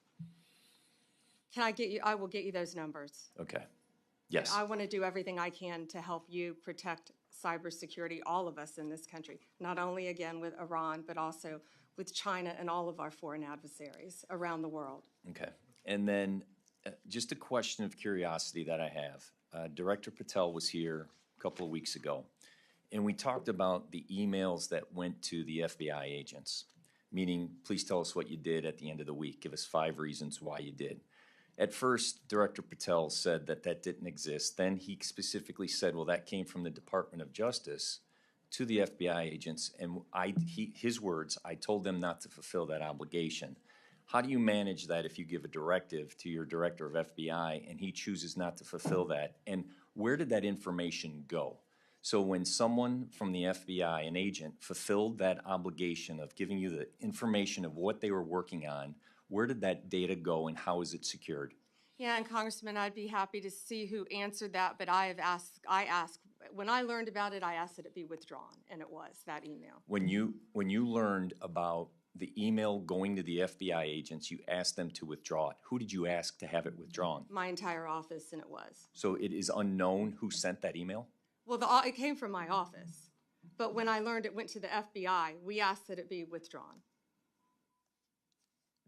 Can I get you? I will get you those numbers. Okay. Yes. I want to do everything I can to help you protect cybersecurity, all of us in this country, not only again with Iran, but also with China and all of our foreign adversaries around the world. Okay. And then just a question of curiosity that I have. Director Patel was here a couple of weeks ago, and we talked about the emails that went to the FBI agents, meaning, please tell us what you did at the end of the week. Give us 5 reasons why you did. At first, Director Patel said that that didn't exist. Then he specifically said, well, that came from the Department of Justice to the FBI agents. And his words, I told them not to fulfill that obligation. How do you manage that if you give a directive to your director of FBI and he chooses not to fulfill that? And where did that information go? So when someone from the FBI, an agent, fulfilled that obligation of giving you the information of what they were working on, where did that data go and how is it secured? Yeah, and Congressman, I'd be happy to see who answered that, but I asked, when I learned about it, I asked that it be withdrawn, and it was, that email. When you learned about the email going to the FBI agents, you asked them to withdraw it. Who did you ask to have it withdrawn? My entire office, and it was. So it is unknown who sent that email? Well, it came from my office, but when I learned it went to the FBI, we asked that it be withdrawn.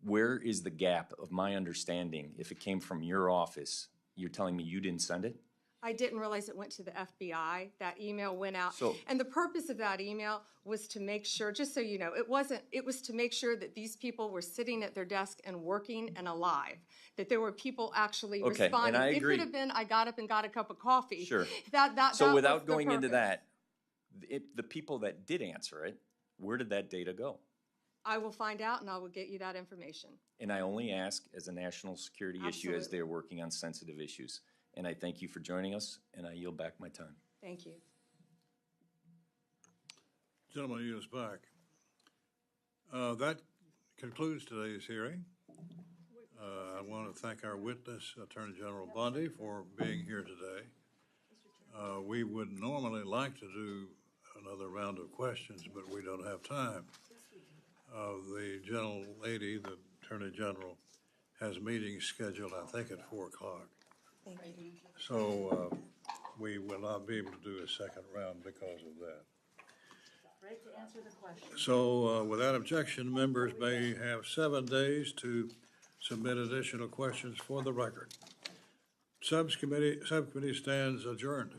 Where is the gap of my understanding? If it came from your office, you're telling me you didn't send it? I didn't realize it went to the FBI. That email went out. So- and the purpose of that email was to make sure, just so you know, it was to make sure that these people were sitting at their desk and working and alive, that there were people actually Okay, and responding. I It agree. could have been, I got up and got a cup of coffee. Sure. That So was without the going into purpose. that, the people that did answer it, where did that data go? I will find out and I will get you that information. And I only ask as a national security issue as Absolutely. they're working on sensitive issues. And I thank you for joining us, and I yield back my time. Thank you. Gentleman yields back. That concludes today's hearing. I want to thank our witness, Attorney General Bondi, for being here today. We would normally like to do another round of questions, but we don't have time. The gentle lady, the Attorney General, has meetings scheduled, I think, at 4 o'clock. Thank you. So we will not be able to do a second round because of that. Great to answer the question. So without objection, members may have 7 days to submit additional questions for the record. Subcommittee stands adjourned.